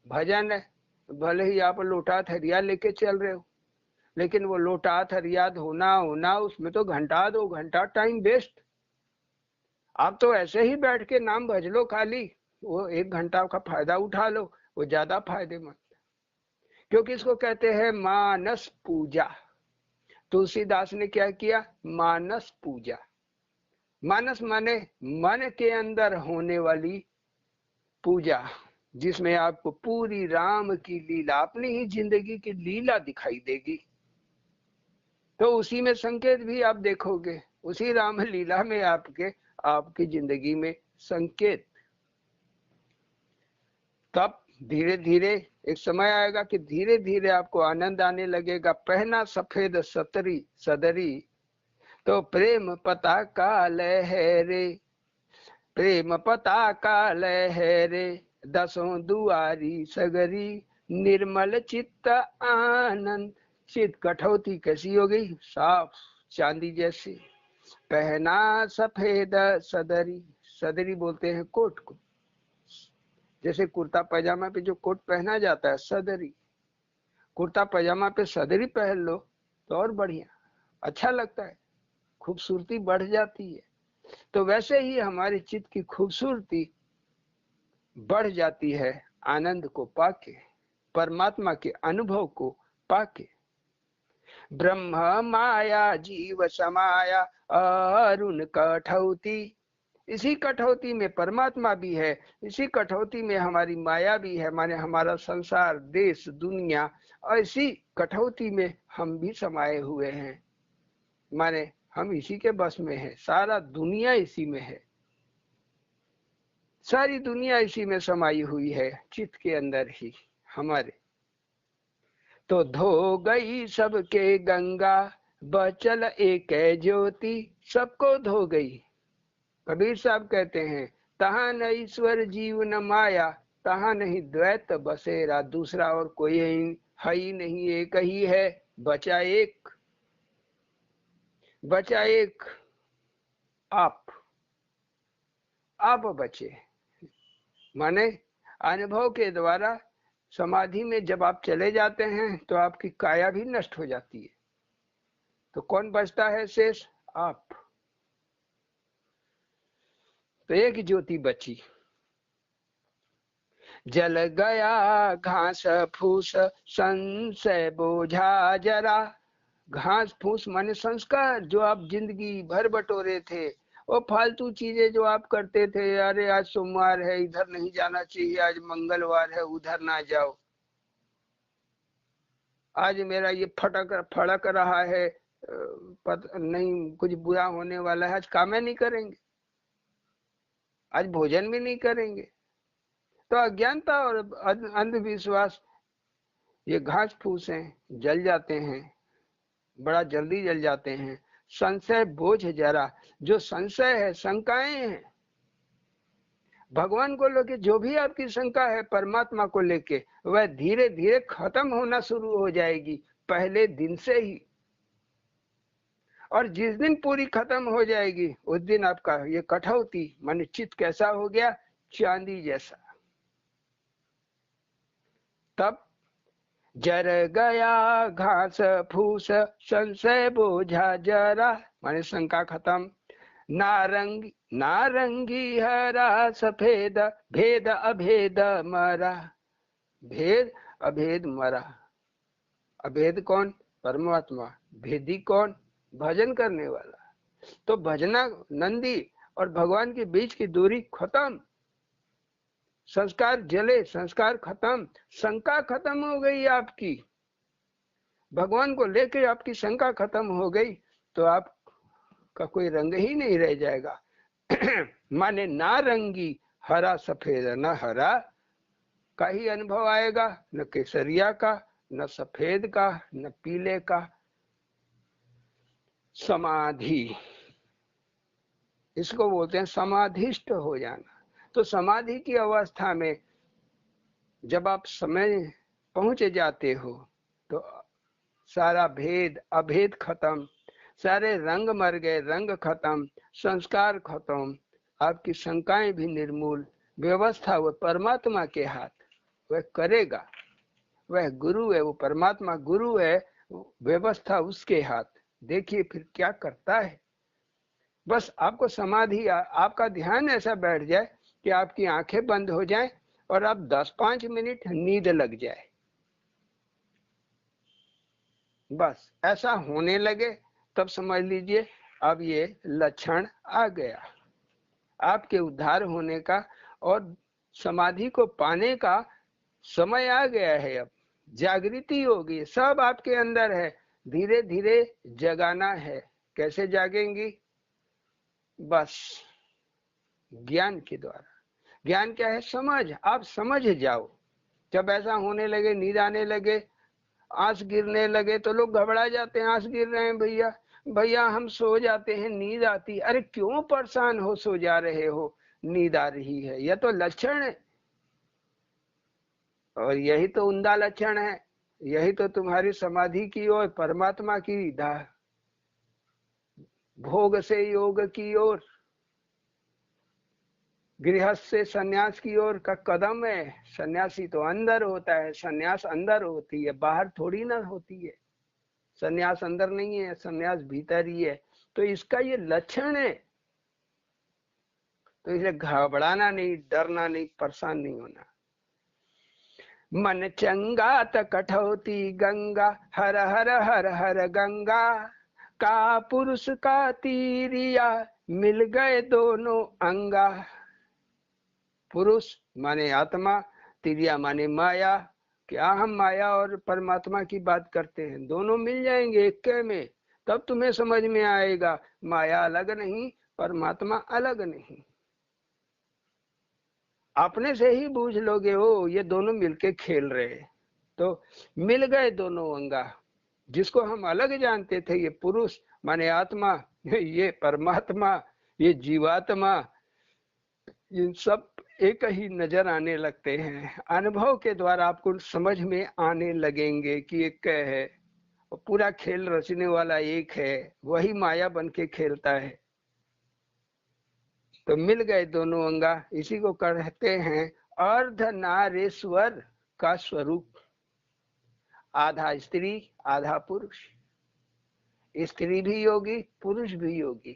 भजन है। भले ही आप लोटा थरिया लेके चल रहे हो, लेकिन वो लोटा थरिया होना उसमें तो घंटा 2 घंटा टाइम वेस्ट। आप तो ऐसे ही बैठ के नाम भज लो खाली, वो 1 घंटा का फायदा उठा लो, वो ज्यादा फायदेमंद। क्योंकि इसको कहते हैं मानस पूजा। तुलसीदास ने क्या किया? मानस पूजा। मानस माने मन के अंदर होने वाली पूजा, जिसमें आपको पूरी राम की लीला, अपनी ही जिंदगी की लीला दिखाई देगी। तो उसी में संकेत भी आप देखोगे, उसी राम लीला में आपकी जिंदगी में संकेत। तब धीरे धीरे एक समय आएगा कि धीरे धीरे आपको आनंद आने लगेगा। पहना सफेद सतरी सदरी तो प्रेम पताका लहरे, प्रेम पताका लहरे, दसों दुआरी सगरी, निर्मल चित्त आनंद। चित्त कठौती कैसी हो गई? साफ चांदी जैसी। पहना सफेद सदरी, सदरी बोलते हैं कोट को, जैसे कुर्ता पैजामा पे जो कोट पहना जाता है सदरी, कुर्ता पैजामा पे सदरी पहन लो तो और बढ़िया, अच्छा लगता है, खूबसूरती बढ़ जाती है। तो वैसे ही हमारे चित्त की खूबसूरती बढ़ जाती है आनंद को पाके, परमात्मा के अनुभव को पाके। ब्रह्म माया जीव समाया अरुण कठौती, इसी कठौती में परमात्मा भी है, इसी कठौती में हमारी माया भी है, माने हमारा संसार देश दुनिया, और इसी कठौती में हम भी समाये हुए हैं, माने हम इसी के बस में है। सारा दुनिया इसी में है, सारी दुनिया इसी में समाई हुई है, चित्त के अंदर ही हमारे। तो धो गई सबके गंगा, बचल एक ज्योति, सबको धो गई। कबीर साहब कहते हैं, तहां न ईश्वर जीव न माया, तहां नहीं द्वैत बसेरा, दूसरा और कोई है ही नहीं, एक ही है, बचा एक, बचा एक आप बचे। माने अनुभव के द्वारा समाधि में जब आप चले जाते हैं तो आपकी काया भी नष्ट हो जाती है, तो कौन बचता है शेष? आप। तो एक ज्योति बची। जल गया घास फूस संशय बोझा जरा, घास फूस माने संस्कार, जो आप जिंदगी भर बटोरे थे, वो फालतू चीजें जो आप करते थे, अरे आज सोमवार है इधर नहीं जाना चाहिए, आज मंगलवार है उधर ना जाओ, आज मेरा ये फड़क रहा है, नहीं कुछ बुरा होने वाला है, आज काम नहीं करेंगे, आज भोजन भी नहीं करेंगे। तो अज्ञानता और अंधविश्वास ये घास फूस हैं, जल जाते हैं, बड़ा जल्दी जल जाते हैं। संशय बोझ जरा, जो संशय है, शंकाएं हैं भगवान को लेके, जो भी आपकी शंका है परमात्मा को लेके, वह धीरे धीरे खत्म होना शुरू हो जाएगी, पहले दिन से ही। और जिस दिन पूरी खत्म हो जाएगी उस दिन आपका ये कठौती माने चित्त कैसा हो गया? चांदी जैसा। तब जर गया घास फूस संशय बोझा जरा, माने शंका खत्म। नारंगी नारंगी हरा सफेद, भेद अभेद मरा, भेद अभेद मरा। अभेद कौन? परमात्मा। भेदी कौन? भजन करने वाला। तो भजना नंदी और भगवान के बीच की दूरी खत्म, संस्कार जले, संस्कार खत्म, शंका खत्म हो गई आपकी, भगवान को लेकर आपकी शंका खत्म हो गई, तो आपका कोई रंग ही नहीं रह जाएगा। माने नारंगी हरा सफेद, न हरा का ही अनुभव आएगा, न केसरिया का, न सफेद का, न पीले का। समाधि, इसको बोलते हैं समाधिष्ट हो जाना। तो समाधि की अवस्था में जब आप समय पहुंच जाते हो तो सारा भेद अभेद खत्म, सारे रंग मर गए, रंग खत्म, संस्कार खत्म, आपकी शंकाएं भी निर्मूल, व्यवस्था वो परमात्मा के हाथ, वह करेगा, वह गुरु है, वो परमात्मा गुरु है, व्यवस्था उसके हाथ। देखिए फिर क्या करता है। बस आपको समाधि, आपका ध्यान ऐसा बैठ जाए कि आपकी आंखें बंद हो जाएं और आप 10-5 मिनट नींद लग जाए, बस ऐसा होने लगे तब समझ लीजिए अब ये लक्षण आ गया आपके उद्धार होने का और समाधि को पाने का समय आ गया है। अब जागृति होगी, सब आपके अंदर है, धीरे धीरे जगाना है। कैसे जागेंगी? बस ज्ञान के द्वारा। ज्ञान क्या है? समझ। आप समझ जाओ। जब ऐसा होने लगे, नींद आने लगे, आंस गिरने लगे तो लोग घबरा जाते हैं, आंस गिर रहे हैं भैया, भैया हम सो जाते हैं, नींद आती। अरे क्यों परेशान हो, सो जा रहे हो, नींद आ रही है, यह तो लक्षण है। और यही तो उम्दा लक्षण है, यही तो तुम्हारी समाधि की ओर, परमात्मा की भोग से योग की ओर, गृहस्थ से सन्यास की ओर का कदम है। सन्यासी तो अंदर होता है, सन्यास अंदर होती है, बाहर थोड़ी ना होती है। सन्यास अंदर नहीं है, सन्यास भीतर ही है। तो इसका ये लक्षण है। तो इसे घबराना नहीं, डरना नहीं, परेशान नहीं होना। मन चंगा त कठौती गंगा, हर हर हर हर गंगा, का पुरुष का तीरिया, मिल गए दोनों अंगा। पुरुष माने आत्मा, तिरिया माने माया। क्या हम माया और परमात्मा की बात करते हैं? दोनों मिल जाएंगे एक में, तब तुम्हें समझ में आएगा माया अलग नहीं, परमात्मा अलग नहीं। अपने से ही बूझ लोगे, ओ ये दोनों मिलके खेल रहे। तो मिल गए दोनों अंगा। जिसको हम अलग जानते थे, ये पुरुष माने आत्मा, ये परमात्मा, ये जीवात्मा, इन सब एक ही नजर आने लगते हैं। अनुभव के द्वारा आपको समझ में आने लगेंगे कि एक है, पूरा खेल रचने वाला एक है, वही माया बन के खेलता है। तो मिल गए दोनों अंगा, इसी को कहते हैं अर्धनारीश्वर का स्वरूप। आधा स्त्री आधा पुरुष, स्त्री भी योगी, पुरुष भी योगी।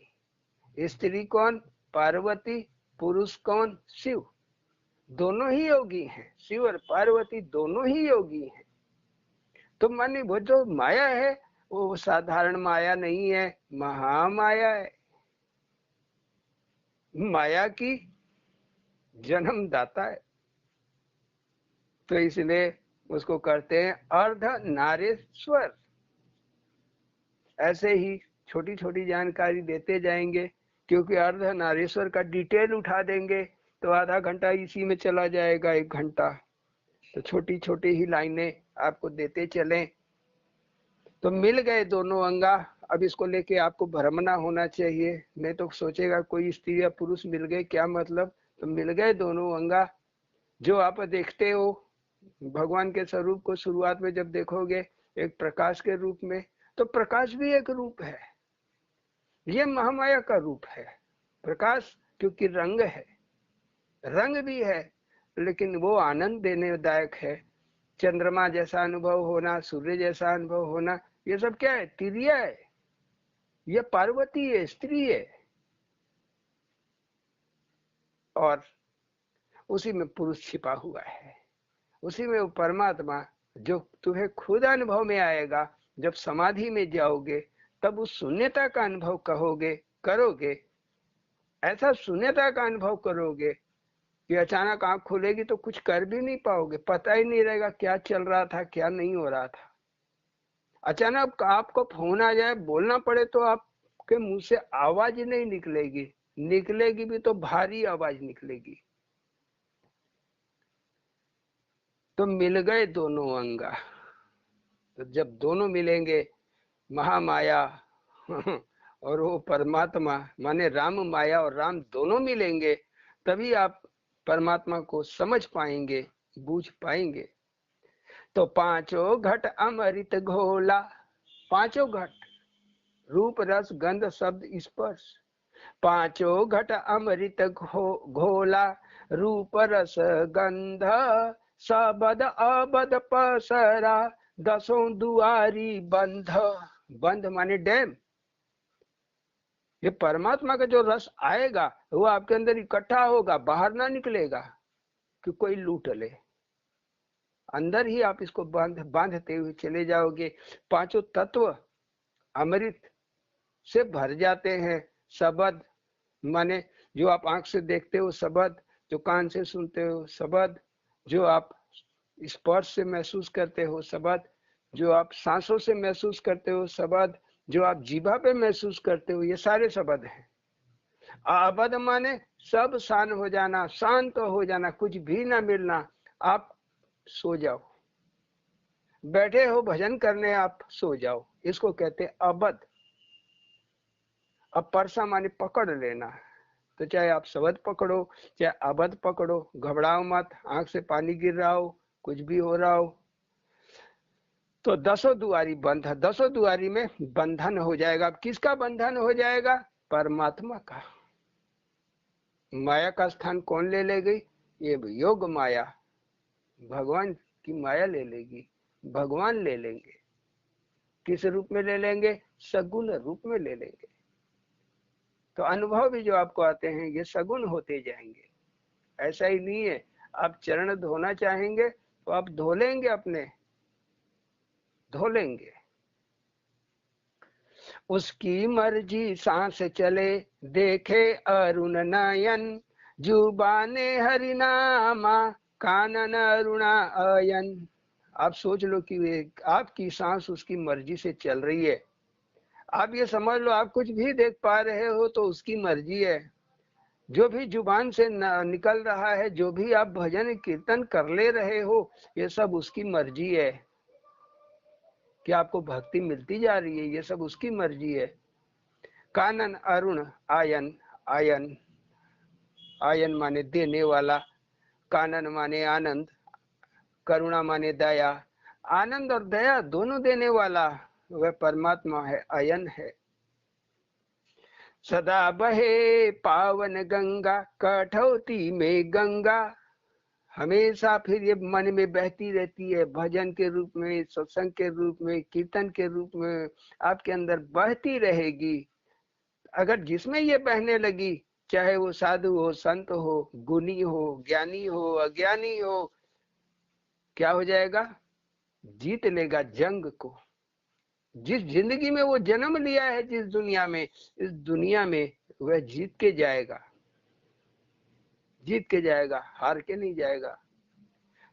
स्त्री कौन? पार्वती। पुरुष कौन? शिव। दोनों ही योगी हैं, शिव और पार्वती दोनों ही योगी हैं। तो मानी वो जो माया है वो साधारण माया नहीं है, महामाया है, माया की जन्मदाता है। तो इसलिए उसको करते हैं अर्धनारीश्वर। ऐसे ही छोटी छोटी जानकारी देते जाएंगे, क्योंकि अर्धनारीश्वर का डिटेल उठा देंगे तो आधा घंटा इसी में चला जाएगा, 1 घंटा। तो छोटी छोटी ही लाइनें आपको देते चलें। तो मिल गए दोनों अंगा। अब इसको लेके आपको भ्रम ना होना चाहिए, नहीं तो सोचेगा कोई स्त्री या पुरुष मिल गए, क्या मतलब। तो मिल गए दोनों अंगा। जो आप देखते हो भगवान के स्वरूप को शुरुआत में जब देखोगे एक प्रकाश के रूप में, तो प्रकाश भी एक रूप है, ये महामाया का रूप है। प्रकाश क्योंकि रंग है, रंग भी है, लेकिन वो आनंद देने दायक है। चंद्रमा जैसा अनुभव होना, सूर्य जैसा अनुभव होना, ये सब क्या है? तिरिया है, ये पार्वती है, स्त्री है। और उसी में पुरुष छिपा हुआ है, उसी में वो परमात्मा जो तुम्हें खुद अनुभव में आएगा। जब समाधि में जाओगे तब उस शून्यता का अनुभव करोगे। ऐसा शून्यता का अनुभव करोगे कि अचानक आंख खुलेगी तो कुछ कर भी नहीं पाओगे, पता ही नहीं रहेगा क्या चल रहा था, क्या नहीं हो रहा था। अचानक आपको फोन आ जाए, बोलना पड़े तो आपके मुंह से आवाज नहीं निकलेगी, निकलेगी भी तो भारी आवाज निकलेगी। तो मिल गए दोनों अंगा। तो जब दोनों मिलेंगे, महामाया और वो परमात्मा, माने राम माया और राम दोनों मिलेंगे, तभी आप परमात्मा को समझ पाएंगे, बूझ पाएंगे। तो पांचों घट अमृत घोला, पांचों घट रूप रस गंध शब्द स्पर्श, पांचों घट अमृत घोला, रूप रस गंध सबद अबद पसरा, दसों दुआरी बंध, बंध माने डैम। ये परमात्मा का जो रस आएगा वो आपके अंदर इकट्ठा होगा, बाहर ना निकलेगा कि कोई लूट ले, अंदर ही आप इसको बांधते हुए चले जाओगे। पांचों तत्व अमृत से भर जाते हैं। शब्द माने जो आप आंख से देखते हो शब्द, जो कान से सुनते हो शब्द, जो आप स्पर्श से महसूस करते हो शब्द, जो आप सांसों से महसूस करते हो शब्द, जो आप जीभा पे महसूस करते हो, ये सारे शब्द हैं। आबद माने सब शांत हो जाना, शांत हो जाना, कुछ भी ना मिलना, आप सो जाओ, बैठे हो भजन करने आप सो जाओ, इसको कहते हैं अबद। अब परसा माने पकड़ लेना, तो चाहे आप शब्द पकड़ो चाहे अबद पकड़ो, घबराओ मत, आंख से पानी गिर रहा हो, कुछ भी हो रहा हो। तो दसों दुआरी बंध, दसों दुआरी में बंधन हो जाएगा। किसका बंधन हो जाएगा? परमात्मा का। माया का स्थान कौन ले ले गई? ये योग माया, भगवान की माया ले लेगी, भगवान ले लेंगे। किस रूप में ले लेंगे? सगुण रूप में ले लेंगे। तो अनुभव भी जो आपको आते हैं ये सगुण होते जाएंगे। ऐसा ही नहीं है आप चरण धोना चाहेंगे तो आप धो लेंगे, अपने धो लेंगे। उसकी मर्जी सांस चले देखे अरुण नयन, जुबाने हरिनामा कानन अरुणा अयन। आप सोच लो कि आपकी सांस उसकी मर्जी से चल रही है। आप ये समझ लो आप कुछ भी देख पा रहे हो तो उसकी मर्जी है। जो भी जुबान से निकल रहा है, जो भी आप भजन कीर्तन कर ले रहे हो, ये सब उसकी मर्जी है। कि आपको भक्ति मिलती जा रही है, ये सब उसकी मर्जी है। कानन अरुण आयन, आयन आयन माने देने वाला, कानन माने आनंद, करुणा माने दया। आनंद और दया दोनों देने वाला वह परमात्मा है, अयन है। सदा बहे पावन गंगा कठौती में गंगा, हमेशा फिर ये मन में बहती रहती है, भजन के रूप में, सत्संग के रूप में, कीर्तन के रूप में आपके अंदर बहती रहेगी। अगर जिसमें ये बहने लगी, चाहे वो साधु हो, संत हो, गुणी हो, ज्ञानी हो, अज्ञानी हो, क्या हो जाएगा? जीत लेगा जंग को। जिस जिंदगी में वो जन्म लिया है, जिस दुनिया में, इस दुनिया में वह जीत के जाएगा, जीत के जाएगा, हार के नहीं जाएगा।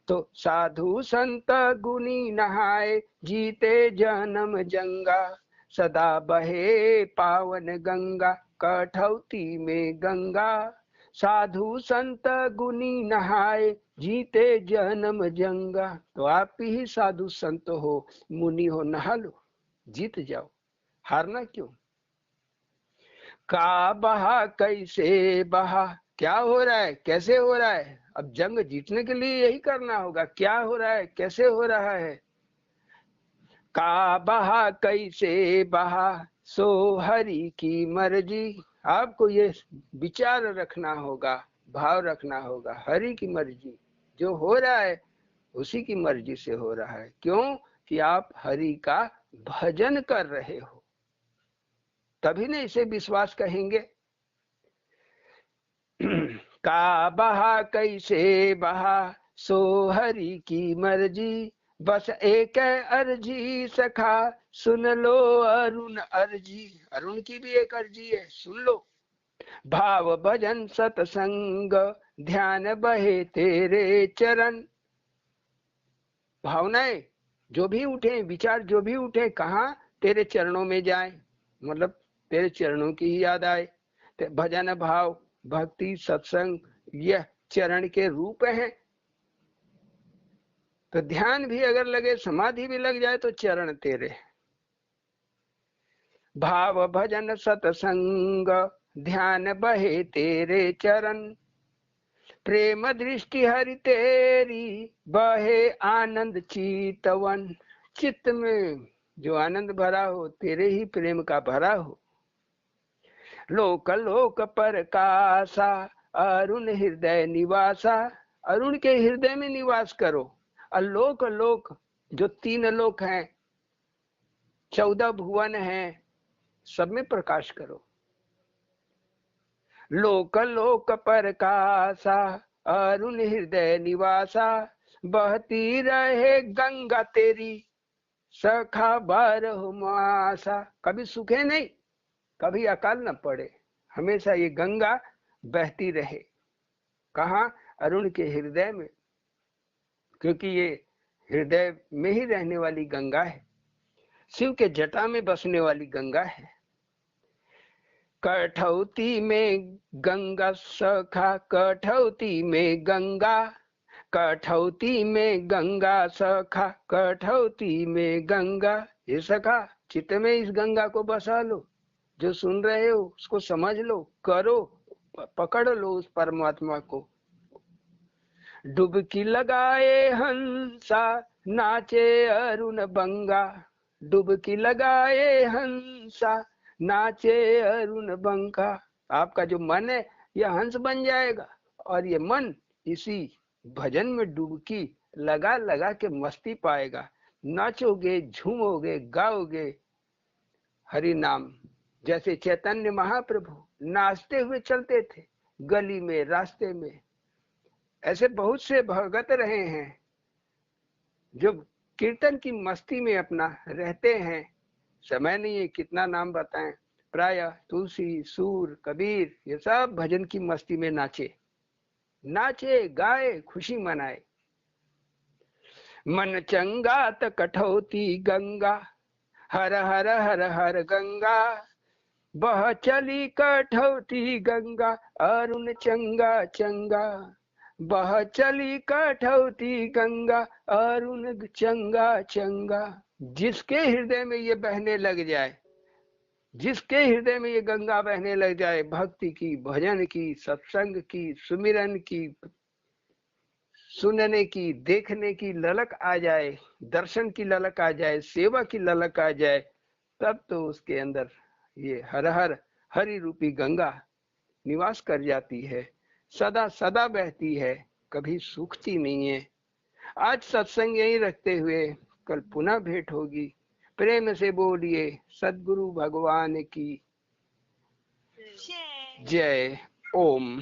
तो साधु संत गुनी नहाए जीते जन्म जंगा, सदा बहे पावन गंगा कठौती में गंगा। साधु संत गुनी नहाए जीते जन्म जंगा। तो आप ही साधु संत हो, मुनि हो, नहा लो, जीत जाओ, हारना क्यों? का बहा कैसे बहा, क्या हो रहा है, कैसे हो रहा है? अब जंग जीतने के लिए यही करना होगा। क्या हो रहा है, कैसे हो रहा है? का बहा कैसे बहा सो हरि की मर्जी। आपको ये विचार रखना होगा, भाव रखना होगा, हरि की मर्जी। जो हो रहा है उसी की मर्जी से हो रहा है। क्यों? कि आप हरि का भजन कर रहे हो, तभी ना इसे विश्वास कहेंगे। का बहा कैसे बहा सो हरि की मर्जी, बस एक अर्जी सखा सुन लो अरुण अर्जी। अरुण की भी एक अर्जी है, सुन लो। भाव भजन सतसंग ध्यान बहे तेरे चरण। भावनाएं जो भी उठे, विचार जो भी उठे, कहाँ? तेरे चरणों में जाए, मतलब तेरे चरणों की ही याद आए। भजन भाव, भक्ति, सत्संग, यह चरण के रूप हैं। तो ध्यान भी अगर लगे, समाधि भी लग जाए तो चरण तेरे। भाव भजन सतसंग ध्यान बहे तेरे चरण, प्रेम दृष्टि हरि तेरी बहे आनंद चितवन। चित्त में जो आनंद भरा हो तेरे ही प्रेम का भरा हो। लोक लोक परकासा अरुण हृदय निवासा, अरुण के हृदय में निवास करो। अलोक लोक जो 3 लोक हैं, 14 भुवन हैं, सब में प्रकाश करो। लोक लोक परकासा अरुण हृदय निवासा, बहती रहे गंगा तेरी सखा बारह मासा। कभी सूखे नहीं, कभी अकाल न पड़े, हमेशा ये गंगा बहती रहे। कहाँ? अरुण के हृदय में, क्योंकि ये हृदय में ही रहने वाली गंगा है, शिव के जटा में बसने वाली गंगा है। कठौती में गंगा सखा, कठौती में गंगा, कठौती में गंगा सखा, कठौती में गंगा। ये सखा, चित्त में इस गंगा को बसा लो। जो सुन रहे हो उसको समझ लो, करो, पकड़ लो उस परमात्मा को। डुबकी लगाए हंसा नाचे अरुण बंगा, डुबकी लगाए हंसा नाचे अरुण बंका। आपका जो मन है यह हंस बन जाएगा, और ये मन इसी भजन में डुबकी लगा लगा के मस्ती पाएगा। नाचोगे, झूमोगे, गाओगे हरि नाम। जैसे चैतन्य महाप्रभु नाचते हुए चलते थे गली में, रास्ते में, ऐसे बहुत से भगत रहे हैं जो कीर्तन की मस्ती में अपना रहते हैं। समय नहीं है कितना नाम बताएं, प्राय तुलसी, सूर, कबीर, ये सब भजन की मस्ती में नाचे, नाचे गाए, खुशी मनाए। मन चंगा त कठौती गंगा, हर हर हर हर गंगा, बह चली कठौती गंगा अरुण चंगा चंगा, बह चली कठौती गंगा अरुण चंगा चंगा। जिसके हृदय में ये बहने लग जाए, जिसके हृदय में ये गंगा बहने लग जाए, भक्ति की, भजन की, सत्संग की, सुमिरन की, सुनने की, देखने की ललक आ जाए, दर्शन की ललक आ जाए, सेवा की ललक आ जाए, तब तो उसके अंदर ये हर हर हरि रूपी गंगा निवास कर जाती है, सदा सदा बहती है, कभी सूखती नहीं है। आज सत्संग यही रखते हुए कल पुनः भेंट होगी। प्रेम से बोलिए सद्गुरु भगवान की जय। ओम।